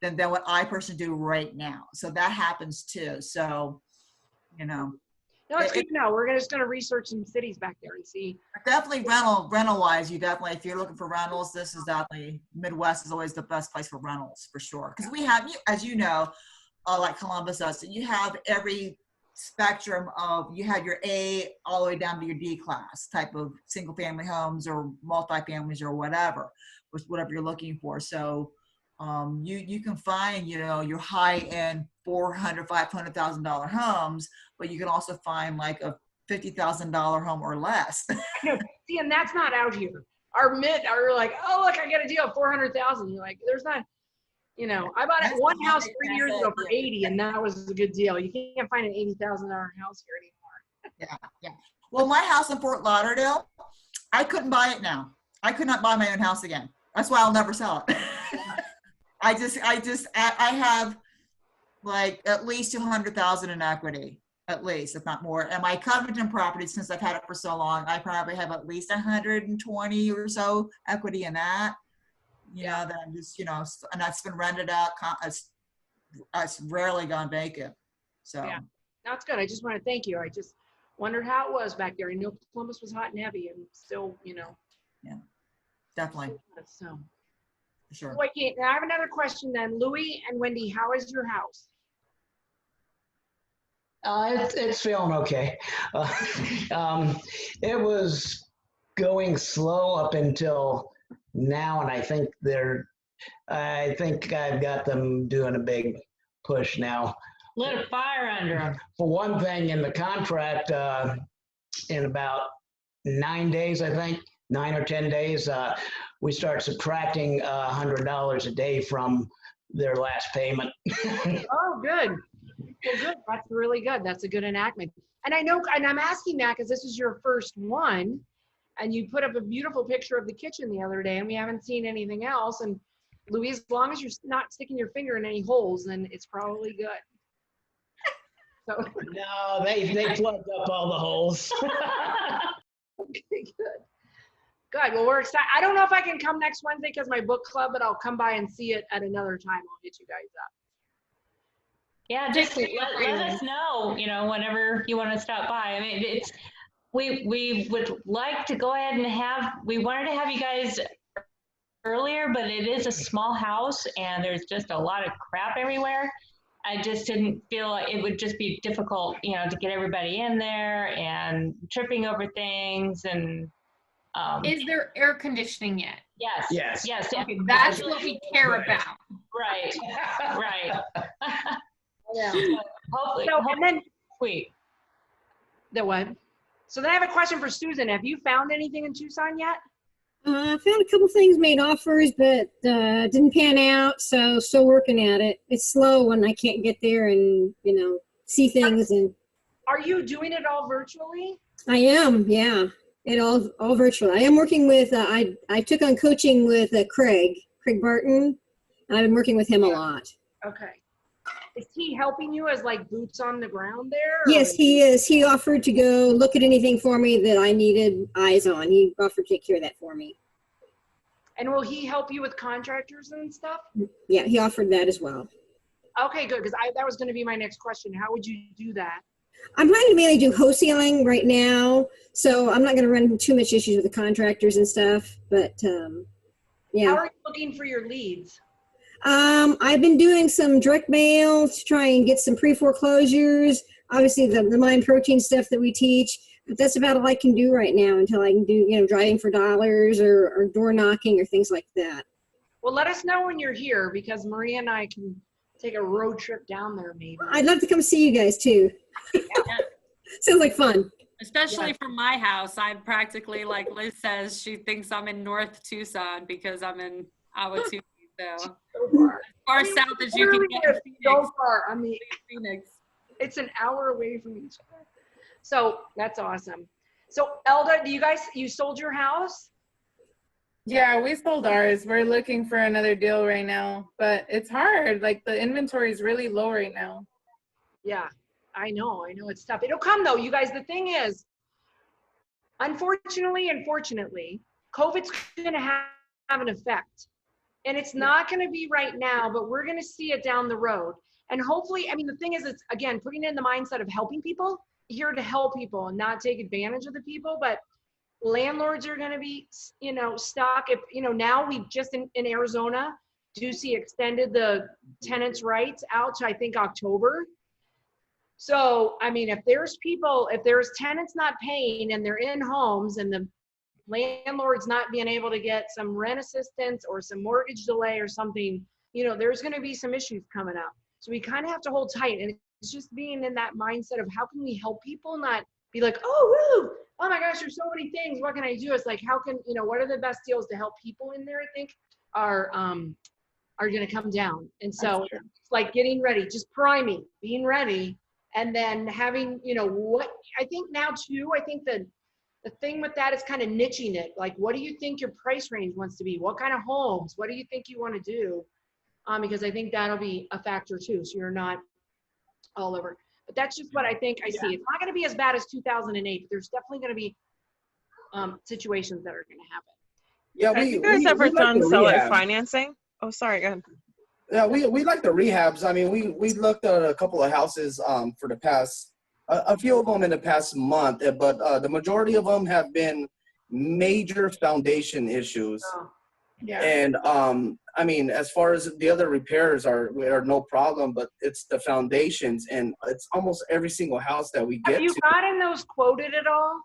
Speaker 2: than what I personally do right now. So that happens too. So, no,
Speaker 3: it's good to know. We're just going to research some cities back there and see.
Speaker 2: Definitely rental wise, if you're looking for rentals, this is definitely, Midwest is always the best place for rentals for sure. Because we have, as you know, like Columbus does, you have every spectrum of, you have your A all the way down to your D class type of single family homes or multi-families or whatever you're looking for. So you can find, your high end $400,000, $500,000 homes, but you can also find like a $50,000 home or less.
Speaker 3: See, and that's not out here. Our like, oh look, I got a deal of 400,000. You're like, there's not, I bought one house 3 years ago for 80, and that was a good deal. You can't find an $80,000 house here anymore.
Speaker 2: Yeah. Well, my house in Fort Lauderdale, I couldn't buy it now. I could not buy my own house again. That's why I'll never sell it. I have like at least 200,000 in equity, at least, if not more. And my Covington property, since I've had it for so long, I probably have at least 120 or so equity in that. That I'm just, and that's been rented out. It's rarely gone vacant. So
Speaker 3: yeah, that's good. I just want to thank you. I just wondered how it was back there. I know Columbus was hot and heavy, and still,
Speaker 2: Yeah, definitely.
Speaker 3: So.
Speaker 2: Sure.
Speaker 3: Wait, I have another question then. Louis and Wendy, how is your house?
Speaker 8: It's feeling okay. It was going slow up until now, and I think I've got them doing a big push now.
Speaker 9: Lit a fire under them.
Speaker 8: For one thing, in the contract, in about 9 days, I think, 9 or 10 days, we start subtracting $100 a day from their last payment.
Speaker 3: Oh, good. Well, good. That's really good. That's a good enactment. And I know, and I'm asking that because this is your first one, and you put up a beautiful picture of the kitchen the other day, and we haven't seen anything else. And Louise, as long as you're not sticking your finger in any holes, then it's probably good. So.
Speaker 8: No, they plugged up all the holes.
Speaker 3: Okay, good. Good. Well, we're excited. I don't know if I can come next Wednesday because my book club, but I'll come by and see it at another time. I'll hit you guys up.
Speaker 9: Yeah, just let us know, whenever you want to stop by. I mean, we would like to go ahead and we wanted to have you guys earlier, but it is a small house and there's just a lot of crap everywhere. I just didn't feel like it would just be difficult, to get everybody in there and tripping over things and.
Speaker 4: Is there air conditioning yet?
Speaker 8: Yes.
Speaker 4: Okay, that's what we care about.
Speaker 9: Right.
Speaker 3: Yeah.
Speaker 9: Hopefully.
Speaker 3: And then
Speaker 9: sweet.
Speaker 3: The what? So then I have a question for Susan. Have you found anything in Tucson yet?
Speaker 10: I found a couple things, made offers, but didn't pan out. So still working at it. It's slow when I can't get there and see things. And
Speaker 3: are you doing it all virtually?
Speaker 10: I am, yeah. It all virtual. I am working with. I took on coaching with Craig Barton. And I've been working with him a lot.
Speaker 3: Okay. Is he helping you as like boots on the ground there?
Speaker 10: Yes, he is. He offered to go look at anything for me that I needed eyes on. He offered to take care of that for me.
Speaker 3: And will he help you with contractors and stuff?
Speaker 10: Yeah, he offered that as well.
Speaker 3: Okay, good. Because that was going to be my next question. How would you do that?
Speaker 10: I'm trying to mainly do wholesaling right now, so I'm not going to run into too much issues with the contractors and stuff. But yeah.
Speaker 3: How are you looking for your leads?
Speaker 10: I've been doing some direct mail to try and get some pre-foreclosures. Obviously, the mind protein stuff that we teach, but that's about all I can do right now until I can do, driving for dollars or door knocking or things like that.
Speaker 3: Well, let us know when you're here because Maria and I can take a road trip down there maybe.
Speaker 10: I'd love to come see you guys too. Sounds like fun.
Speaker 1: Especially from my house. I'm practically, like Liz says, she thinks I'm in North Tucson because I'm in Ahwatukee. So far south as you can get.
Speaker 3: So far. I mean,
Speaker 1: Phoenix.
Speaker 3: It's an hour away from each other. So that's awesome. So Elda, you sold your house?
Speaker 5: Yeah, we sold ours. We're looking for another deal right now, but it's hard. Like the inventory is really low right now.
Speaker 3: Yeah, I know it's tough. It'll come though, you guys. The thing is, unfortunately and fortunately, COVID's going to have an effect. And it's not going to be right now, but we're going to see it down the road. And hopefully, I mean, the thing is, it's, again, putting in the mindset of helping people, here to help people and not take advantage of the people. But landlords are going to be, stuck. If, now we just in Arizona, Ducey extended the tenants' rights out to, I think, October. So, I mean, if there's tenants not paying and they're in homes and the landlords not being able to get some rent assistance or some mortgage delay or something, there's going to be some issues coming up. So we kind of have to hold tight. And it's just being in that mindset of how can we help people, not be like, oh my gosh, there's so many things. What can I do? It's like, how can, what are the best deals to help people in there, I think, are going to come down. And so it's like getting ready, just priming, being ready, and then having, what I think now too, I think that the thing with that is kind of niching it. Like, what do you think your price range wants to be? What kind of homes? What do you think you want to do? Because I think that'll be a factor too. So you're not all over. But that's just what I think I see. It's not going to be as bad as 2008. But there's definitely going to be situations that are going to happen.
Speaker 6: Yeah, have you guys ever done seller financing? Oh, sorry, go ahead.
Speaker 11: Yeah, we like the rehabs. I mean, we looked at a couple of houses for the past. A few of them in the past month, but the majority of them have been major foundation issues.
Speaker 3: Oh,
Speaker 5: yeah.
Speaker 11: And I mean, as far as the other repairs are no problem, but it's the foundations, and it's almost every single house that we get.
Speaker 3: Have you gotten those quoted at all?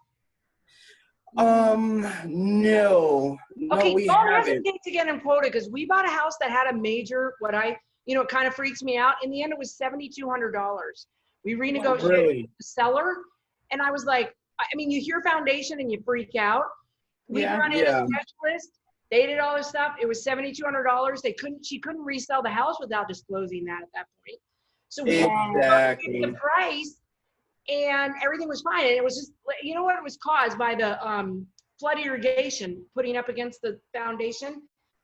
Speaker 11: No,
Speaker 3: okay,
Speaker 11: we
Speaker 3: don't
Speaker 11: haven't.
Speaker 3: hesitate to get them quoted because we bought a house that had a major, it kind of freaks me out. In the end, it was $7,200. We renegotiated with the seller, and I was like, I mean, you hear foundation and you freak out. We run in a specialist. They did all this stuff. It was $7,200. She couldn't resell the house without disclosing that at that point. So we
Speaker 11: exactly
Speaker 3: the price, and everything was fine. And it was just, what it was caused by the flood irrigation putting up against the foundation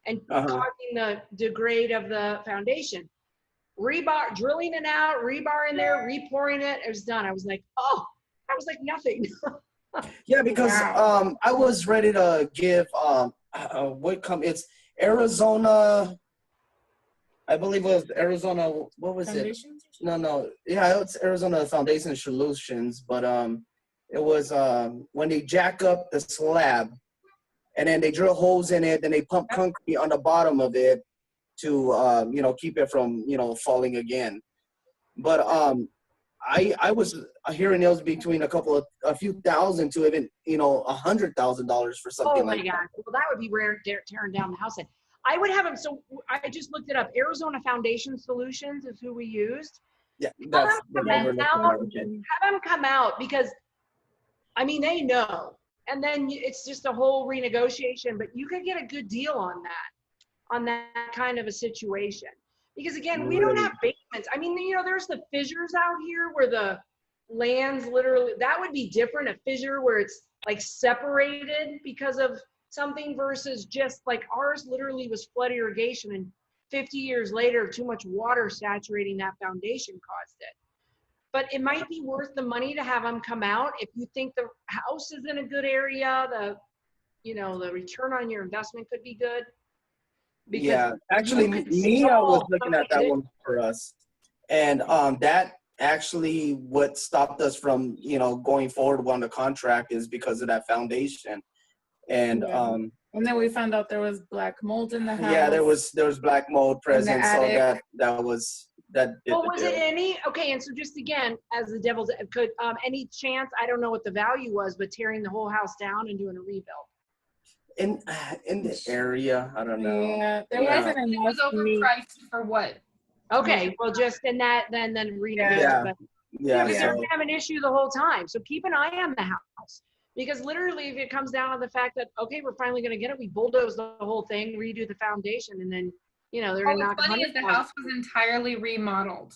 Speaker 3: and causing the degrade of the foundation. Rebar, drilling it out, rebar in there, repouring it. It was done. I was like, nothing.
Speaker 11: Yeah, because I was ready to give it's Arizona. I believe it was Arizona. What was Foundations? It? No. Yeah, it's Arizona Foundation Solutions. But it was when they jack up the slab, and then they drill holes in it, and they pump concrete on the bottom of it to keep it from falling again. But I was hearing it was between a few thousand to even $100,000 for something like that. Oh my
Speaker 3: God! Well, that would be rare, tearing down the house. And I would have them. So I just looked it up. Arizona Foundation Solutions is who we used.
Speaker 11: Yeah, that's
Speaker 3: have them come out because, I mean, they know. and then it's just a whole renegotiation, but you could get a good deal on that kind of a situation. Because again, we don't have basements. I mean, you know, there's the fissures out here where the land's literally, that would be different, a fissure where it's like separated because of something versus just like ours literally was flood irrigation, and 50 years later, too much water saturating that foundation caused it. But it might be worth the money to have them come out. If you think the house is in a good area, the return on your investment could be good.
Speaker 11: Because yeah, actually, Mia was looking at that one for us, and that actually what stopped us from going forward on the contract is because of that foundation, and
Speaker 5: and then we found out there was black mold in the house.
Speaker 11: Yeah, there was black mold present, so that was that.
Speaker 3: Well, was it any okay? And so just again, as the devil's could any chance? I don't know what the value was, but tearing the whole house down and doing a rebuild. In
Speaker 11: the area, I don't know.
Speaker 5: Yeah, there wasn't enough.
Speaker 4: It was overpriced for what?
Speaker 3: Okay, well, just in that, then read it.
Speaker 11: Yeah,
Speaker 3: because they're gonna have an issue the whole time. So keep an eye on the house, because literally, if it comes down to the fact that okay, we're finally gonna get it, we bulldoze the whole thing, redo the foundation, and then they're gonna knock.
Speaker 4: What's funny is the house was entirely remodeled.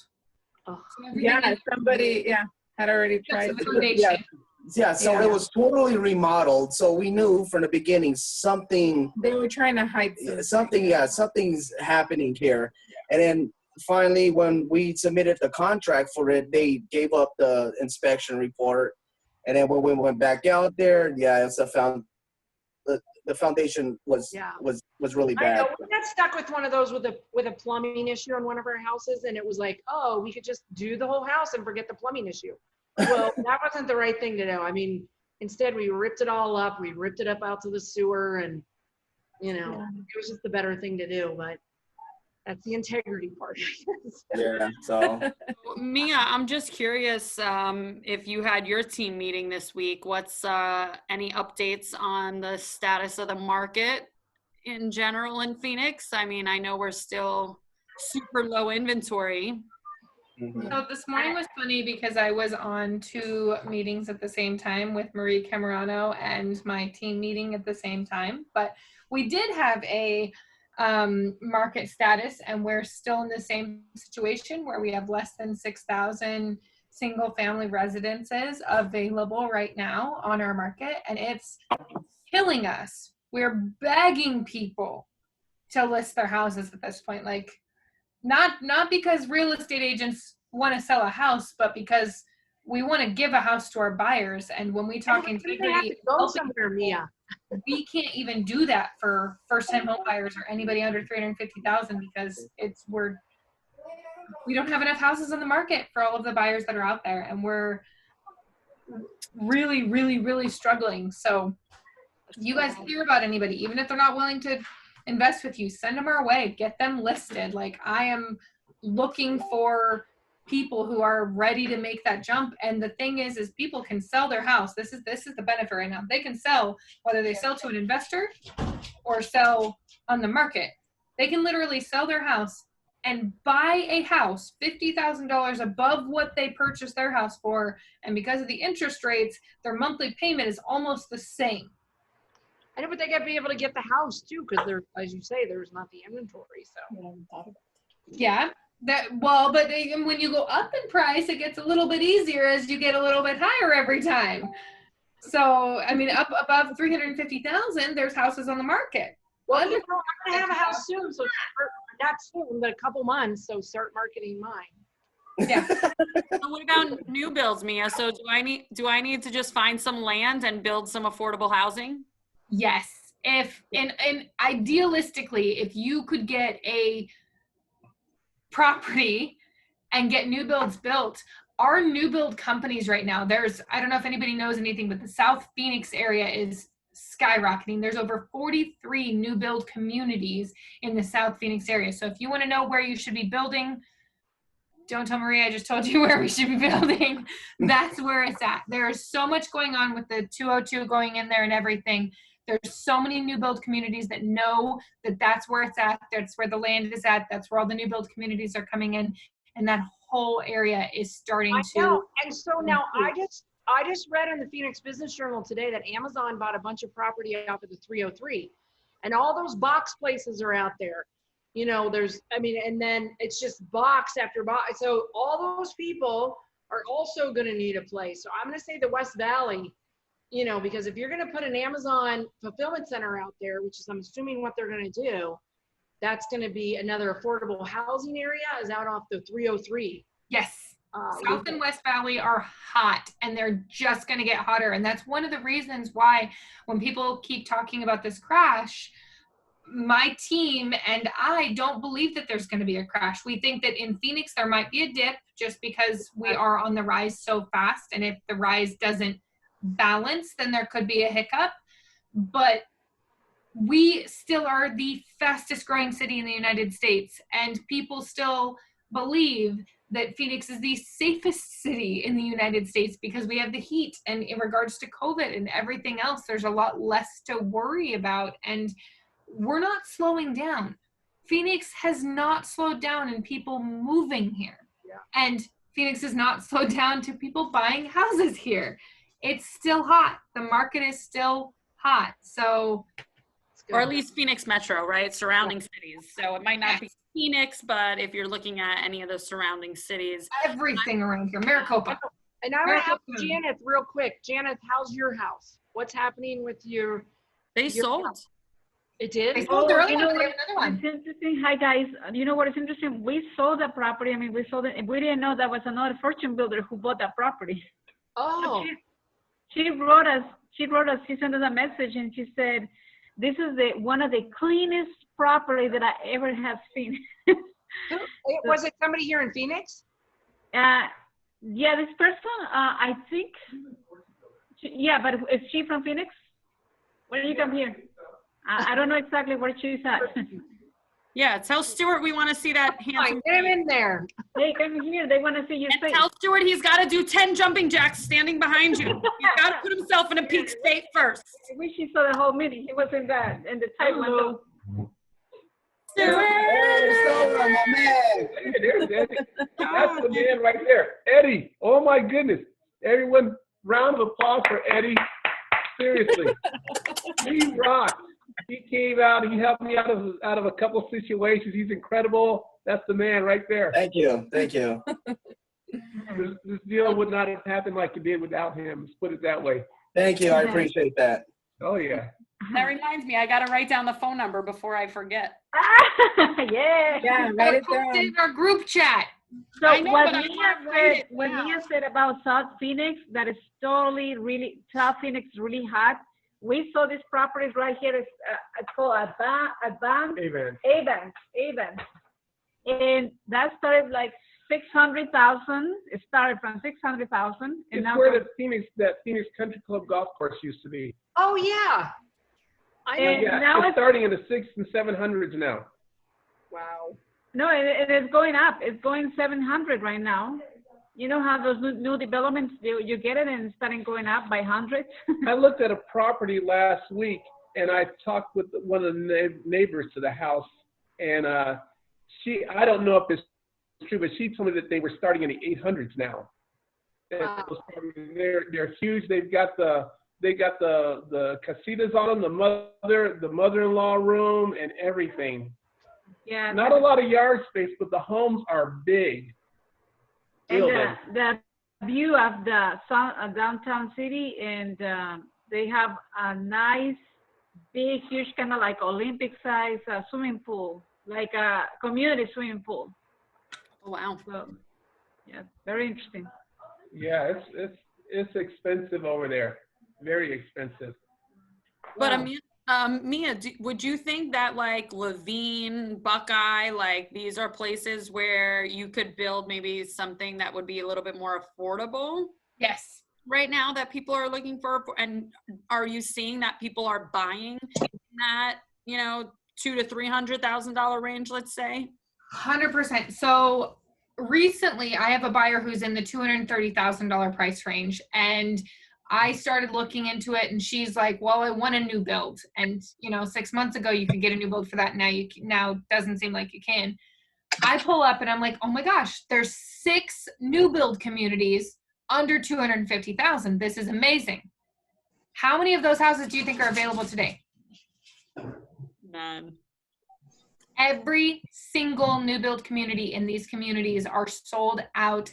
Speaker 3: Oh.
Speaker 4: So
Speaker 5: yeah, somebody had already priced
Speaker 11: it. Yeah, so it was totally remodeled. So we knew from the beginning something.
Speaker 5: They were trying to hide
Speaker 11: something. Yeah, something's happening here. And then finally, when we submitted the contract for it, they gave up the inspection report. And then when we went back out there, it's the foundation was really bad.
Speaker 3: I know. We got stuck with one of those with a plumbing issue on one of our houses, and it was like, oh, we could just do the whole house and forget the plumbing issue. Well, that wasn't the right thing to do. I mean, instead we ripped it all up. We ripped it up out to the sewer, and it was just the better thing to do. But that's the integrity part.
Speaker 11: Yeah. So,
Speaker 1: Mia, I'm just curious if you had your team meeting this week. What's any updates on the status of the market in general in Phoenix? I mean, I know we're still super low inventory.
Speaker 11: Mm-hmm.
Speaker 4: So this morning was funny because I was on 2 meetings at the same time with Marie Camerano and my team meeting at the same time. But we did have a market status, and we're still in the same situation where we have less than 6,000 single family residences available right now on our market, and it's killing us. We're begging people to list their houses at this point. Like, not because real estate agents want to sell a house, but because we want to give a house to our buyers. And when we talk integrity,
Speaker 3: go somewhere, Mia.
Speaker 4: We can't even do that for first-time home buyers or anybody under 350,000 because we don't have enough houses on the market for all of the buyers that are out there, and we're really, really, really struggling. So if you guys hear about anybody, even if they're not willing to invest with you, send them our way, get them listed. Like, I am looking for people who are ready to make that jump. And the thing is people can sell their house. This is the benefit right now. They can sell, whether they sell to an investor or sell on the market. They can literally sell their house and buy a house $50,000 above what they purchased their house for. And because of the interest rates, their monthly payment is almost the same.
Speaker 3: I know, but they got to be able to get the house too, because there, as you say, there's not the inventory. So
Speaker 4: yeah, but when you go up in price, it gets a little bit easier as you get a little bit higher every time. So I mean, up above 350,000, there's houses on the market.
Speaker 3: Well, I'm gonna have a house soon, so not soon, but a couple months. So start marketing mine.
Speaker 4: Yeah.
Speaker 1: So what about new builds, Mia? So do I need to just find some land and build some affordable housing?
Speaker 4: Yes. And idealistically, if you could get a property and get new builds built, our new build companies right now, I don't know if anybody knows anything, but the South Phoenix area is skyrocketing. There's over 43 new build communities in the South Phoenix area. So if you want to know where you should be building, don't tell Maria I just told you where we should be building. That's where it's at. There's so much going on with the 202 going in there and everything. There's so many new build communities that know that that's where it's at. That's where the land is at. That's where all the new build communities are coming in. And that whole area is starting to.
Speaker 3: And so now I just read in the Phoenix Business Journal today that Amazon bought a bunch of property off of the 303, and all those box places are out there. You know, and then it's just box after box. So all those people are also going to need a place. So I'm going to say the West Valley, you know, because if you're going to put an Amazon fulfillment center out there, which is I'm assuming what they're going to do, that's going to be another affordable housing area is out off the 303.
Speaker 4: Yes. South and West Valley are hot, and they're just going to get hotter. And that's one of the reasons why when people keep talking about this crash, my team and I don't believe that there's going to be a crash. We think that in Phoenix, there might be a dip just because we are on the rise so fast. And if the rise doesn't balance, then there could be a hiccup. But we still are the fastest growing city in the United States. And people still believe that Phoenix is the safest city in the United States because we have the heat. And in regards to COVID and everything else, there's a lot less to worry about. And we're not slowing down. Phoenix has not slowed down in people moving here. Yeah. And Phoenix has not slowed down to people buying houses here. It's still hot. The market is still hot. So,
Speaker 1: or at least Phoenix Metro, right? Surrounding cities. So it might not be Phoenix, but if you're looking at any of the surrounding cities.
Speaker 4: Everything around here, Maricopa.
Speaker 3: And I want to ask Janet real quick. Janet, how's your house? What's happening with your?
Speaker 1: They sold.
Speaker 3: House? It did?
Speaker 4: They sold their other one. They have another one.
Speaker 12: It's interesting. Hi, guys. You know what is interesting? We sold the property. I mean, we sold it. And we didn't know that was another fortune builder who bought that property.
Speaker 3: Oh.
Speaker 12: So she wrote us. She sent us a message, and she said, "This is one of the cleanest property that I ever have seen."
Speaker 3: Was it somebody here in Phoenix?
Speaker 12: Yeah, this person, I think, but is she from Phoenix? When did you come here? I don't know exactly where she's at.
Speaker 1: Yeah, tell Stuart we want to see that handsome.
Speaker 3: Get him in there.
Speaker 12: Hey, come here. They want to see your face.
Speaker 1: Tell Stuart he's got to do 10 jumping jacks standing behind you. He's got to put himself in a peak state first.
Speaker 12: I wish he saw the whole meeting. He was in the tight window.
Speaker 13: Hey, there's Eddie. That's the man right there. Eddie. Oh my goodness. Everyone, round of applause for Eddie. Seriously. He rocks. He came out, he helped me out of a couple of situations. He's incredible. That's the man right there.
Speaker 11: Thank you. Thank you.
Speaker 13: This deal would not have happened like it did without him. Let's put it that way.
Speaker 11: Thank you. I appreciate that.
Speaker 13: Oh yeah.
Speaker 1: That reminds me, I got to write down the phone number before I forget.
Speaker 12: Yeah, write it down.
Speaker 4: In our group chat.
Speaker 12: So what Mia said about South Phoenix, that is totally really, South Phoenix is really hot. We saw this property right here. It's called Avance. And that started like 600,000. It started from 600,000.
Speaker 13: It's where that Phoenix Country Club golf course used to be.
Speaker 3: Oh yeah. I know.
Speaker 13: Yeah, now it's starting in the 600s and 700s now.
Speaker 3: Wow.
Speaker 12: No, it is going up. It's going 700 right now. You know how those new developments, you get it and it's starting going up by hundreds?
Speaker 13: I looked at a property last week, and I talked with one of the neighbors to the house, and I don't know if it's true, but she told me that they were starting in the 800s now. Wow. They're huge. They've got the casitas on them, the mother-in-law room, and everything.
Speaker 12: Yeah.
Speaker 13: Not a lot of yard space, but the homes are big.
Speaker 12: And the view of the downtown city, and they have a nice, big, huge, kind of like Olympic-size swimming pool, like a community swimming pool.
Speaker 1: Oh, wow.
Speaker 12: So, yeah, very interesting.
Speaker 13: Yeah, it's expensive over there. Very expensive.
Speaker 1: But Mia, would you think that like Levine, Buckeye, like these are places where you could build maybe something that would be a little bit more affordable?
Speaker 4: Yes.
Speaker 1: Right now that people are looking for, and are you seeing that people are buying in that, $200,000 to $300,000 range, let's say?
Speaker 4: 100%. So recently I have a buyer who's in the $230,000 price range, and I started looking into it, and she's like, well, I want a new build. And, 6 months ago, you could get a new build for that. Now doesn't seem like you can. I pull up and I'm like, oh my gosh, there's 6 new build communities under 250,000. This is amazing. How many of those houses do you think are available today?
Speaker 14: None.
Speaker 4: Every single new build community in these communities are sold out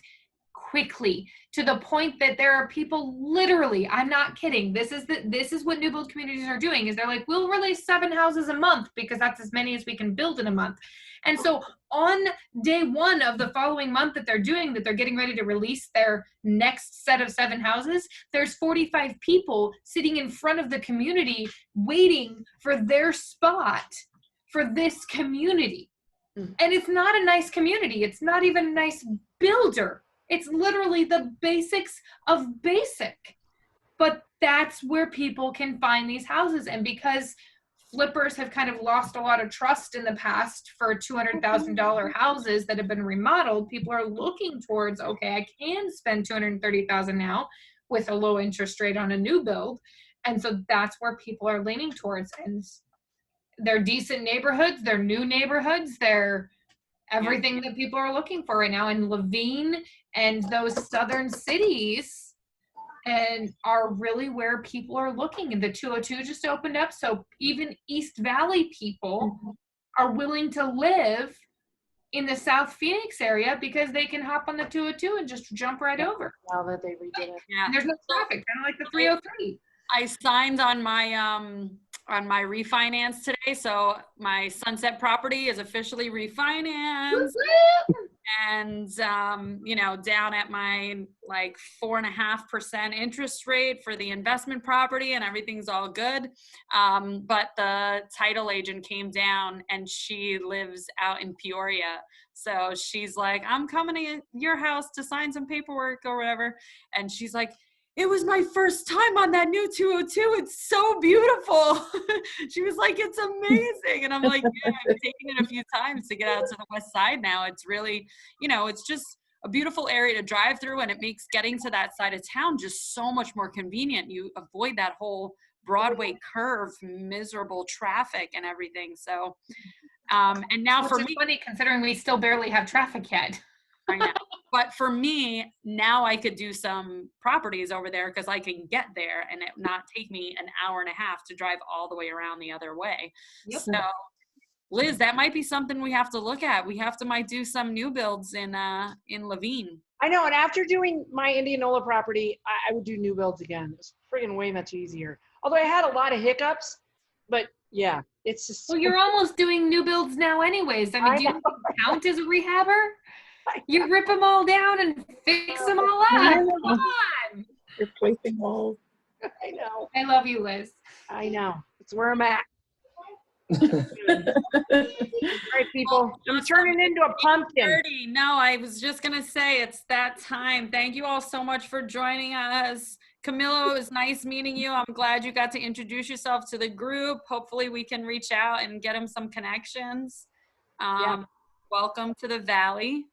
Speaker 4: quickly, to the point that there are people literally, I'm not kidding, this is what new build communities are doing, is they're like, we'll release 7 houses a month because that's as many as we can build in a month. And so on day 1 of the following month that they're getting ready to release their next set of 7 houses, there's 45 people sitting in front of the community waiting for their spot for this community. And it's not a nice community. It's not even a nice builder. It's literally the basics of basic. But that's where people can find these houses. And because flippers have kind of lost a lot of trust in the past for $200,000 houses that have been remodeled, people are looking towards, okay, I can spend $230,000 now with a low interest rate on a new build. And so that's where people are leaning towards. And they're decent neighborhoods, they're new neighborhoods, they're everything that people are looking for right now. And Levine and those southern cities and are really where people are looking. And the 202 just opened up, so even East Valley people are willing to live in the South Phoenix area because they can hop on the 202 and just jump right over.
Speaker 3: Now that they redid it.
Speaker 4: Yeah. And there's no traffic, kind of like the 303.
Speaker 14: I signed on my refinance today, so my Sunset property is officially refinanced. And you know, down at my like 4.5% interest rate for the investment property, and everything's all good. But the title agent came down, and she lives out in Peoria, so she's like, I'm coming to your house to sign some paperwork or whatever. And she's like, it was my first time on that new 202. It's so beautiful. She was like, it's amazing. And I'm like, yeah, I've taken it a few times to get out to the west side now. It's really, you know, it's just a beautiful area to drive through, and it makes getting to that side of town just so much more convenient. You avoid that whole Broadway curve, miserable traffic and everything. So, and now for me,
Speaker 4: funny considering we still barely have traffic yet.
Speaker 14: I know. But for me, now I could do some properties over there because I can get there and it not take me an hour and a half to drive all the way around the other way. Yep. So, Liz, that might be something we have to look at. We might do some new builds in Levine.
Speaker 3: I know, and after doing my Indianola property, I would do new builds again. It's friggin' way much easier. Although I had a lot of hiccups, but yeah, it's just.
Speaker 4: Well, you're almost doing new builds now anyways. I mean, do you count as a rehabber? You rip them all down and fix them all up. Come on.
Speaker 5: Replacing walls.
Speaker 3: I know.
Speaker 4: I love you, Liz.
Speaker 3: I know. It's where I'm at. All right, people. I'm turning into a pumpkin.
Speaker 14: No, I was just going to say it's that time. Thank you all so much for joining us. Camilo, it was nice meeting you. I'm glad you got to introduce yourself to the group. Hopefully we can reach out and get him some connections. Welcome to the Valley.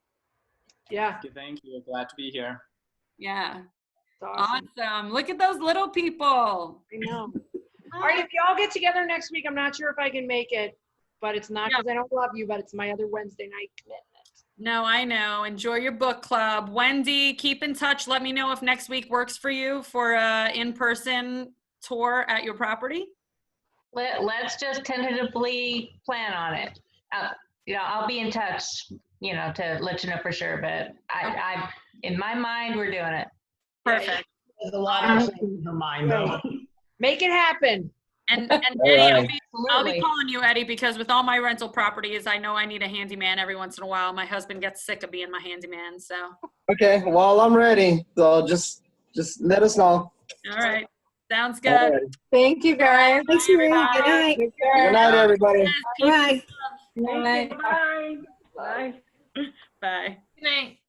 Speaker 3: Yeah.
Speaker 15: Thank you. Glad to be here.
Speaker 14: Yeah. Awesome. Look at those little people.
Speaker 3: I know. All right, if y'all get together next week, I'm not sure if I can make it, but it's not because I don't love you, but it's my other Wednesday night commitment.
Speaker 14: No, I know. Enjoy your book club. Wendy, keep in touch. Let me know if next week works for you for an in-person tour at your property.
Speaker 9: Let's just tentatively plan on it. You know, I'll be in touch, you know, to let you know for sure, but I in my mind, we're doing it.
Speaker 14: Perfect.
Speaker 8: There's a lot of things in her mind, though.
Speaker 3: Make it happen.
Speaker 14: And Eddie, I'll be calling you, Eddie, because with all my rental properties, I know I need a handyman every once in a while. My husband gets sick of being my handyman, so.
Speaker 11: Okay, well, I'm ready. So just let us know.
Speaker 14: All right. Sounds good. Right.
Speaker 5: Thank you, guys.
Speaker 10: Thanks, Maria. Good night.
Speaker 11: Good night, everybody.
Speaker 10: Bye.
Speaker 5: Bye.
Speaker 12: Bye. Bye.
Speaker 14: Bye.
Speaker 4: Good night.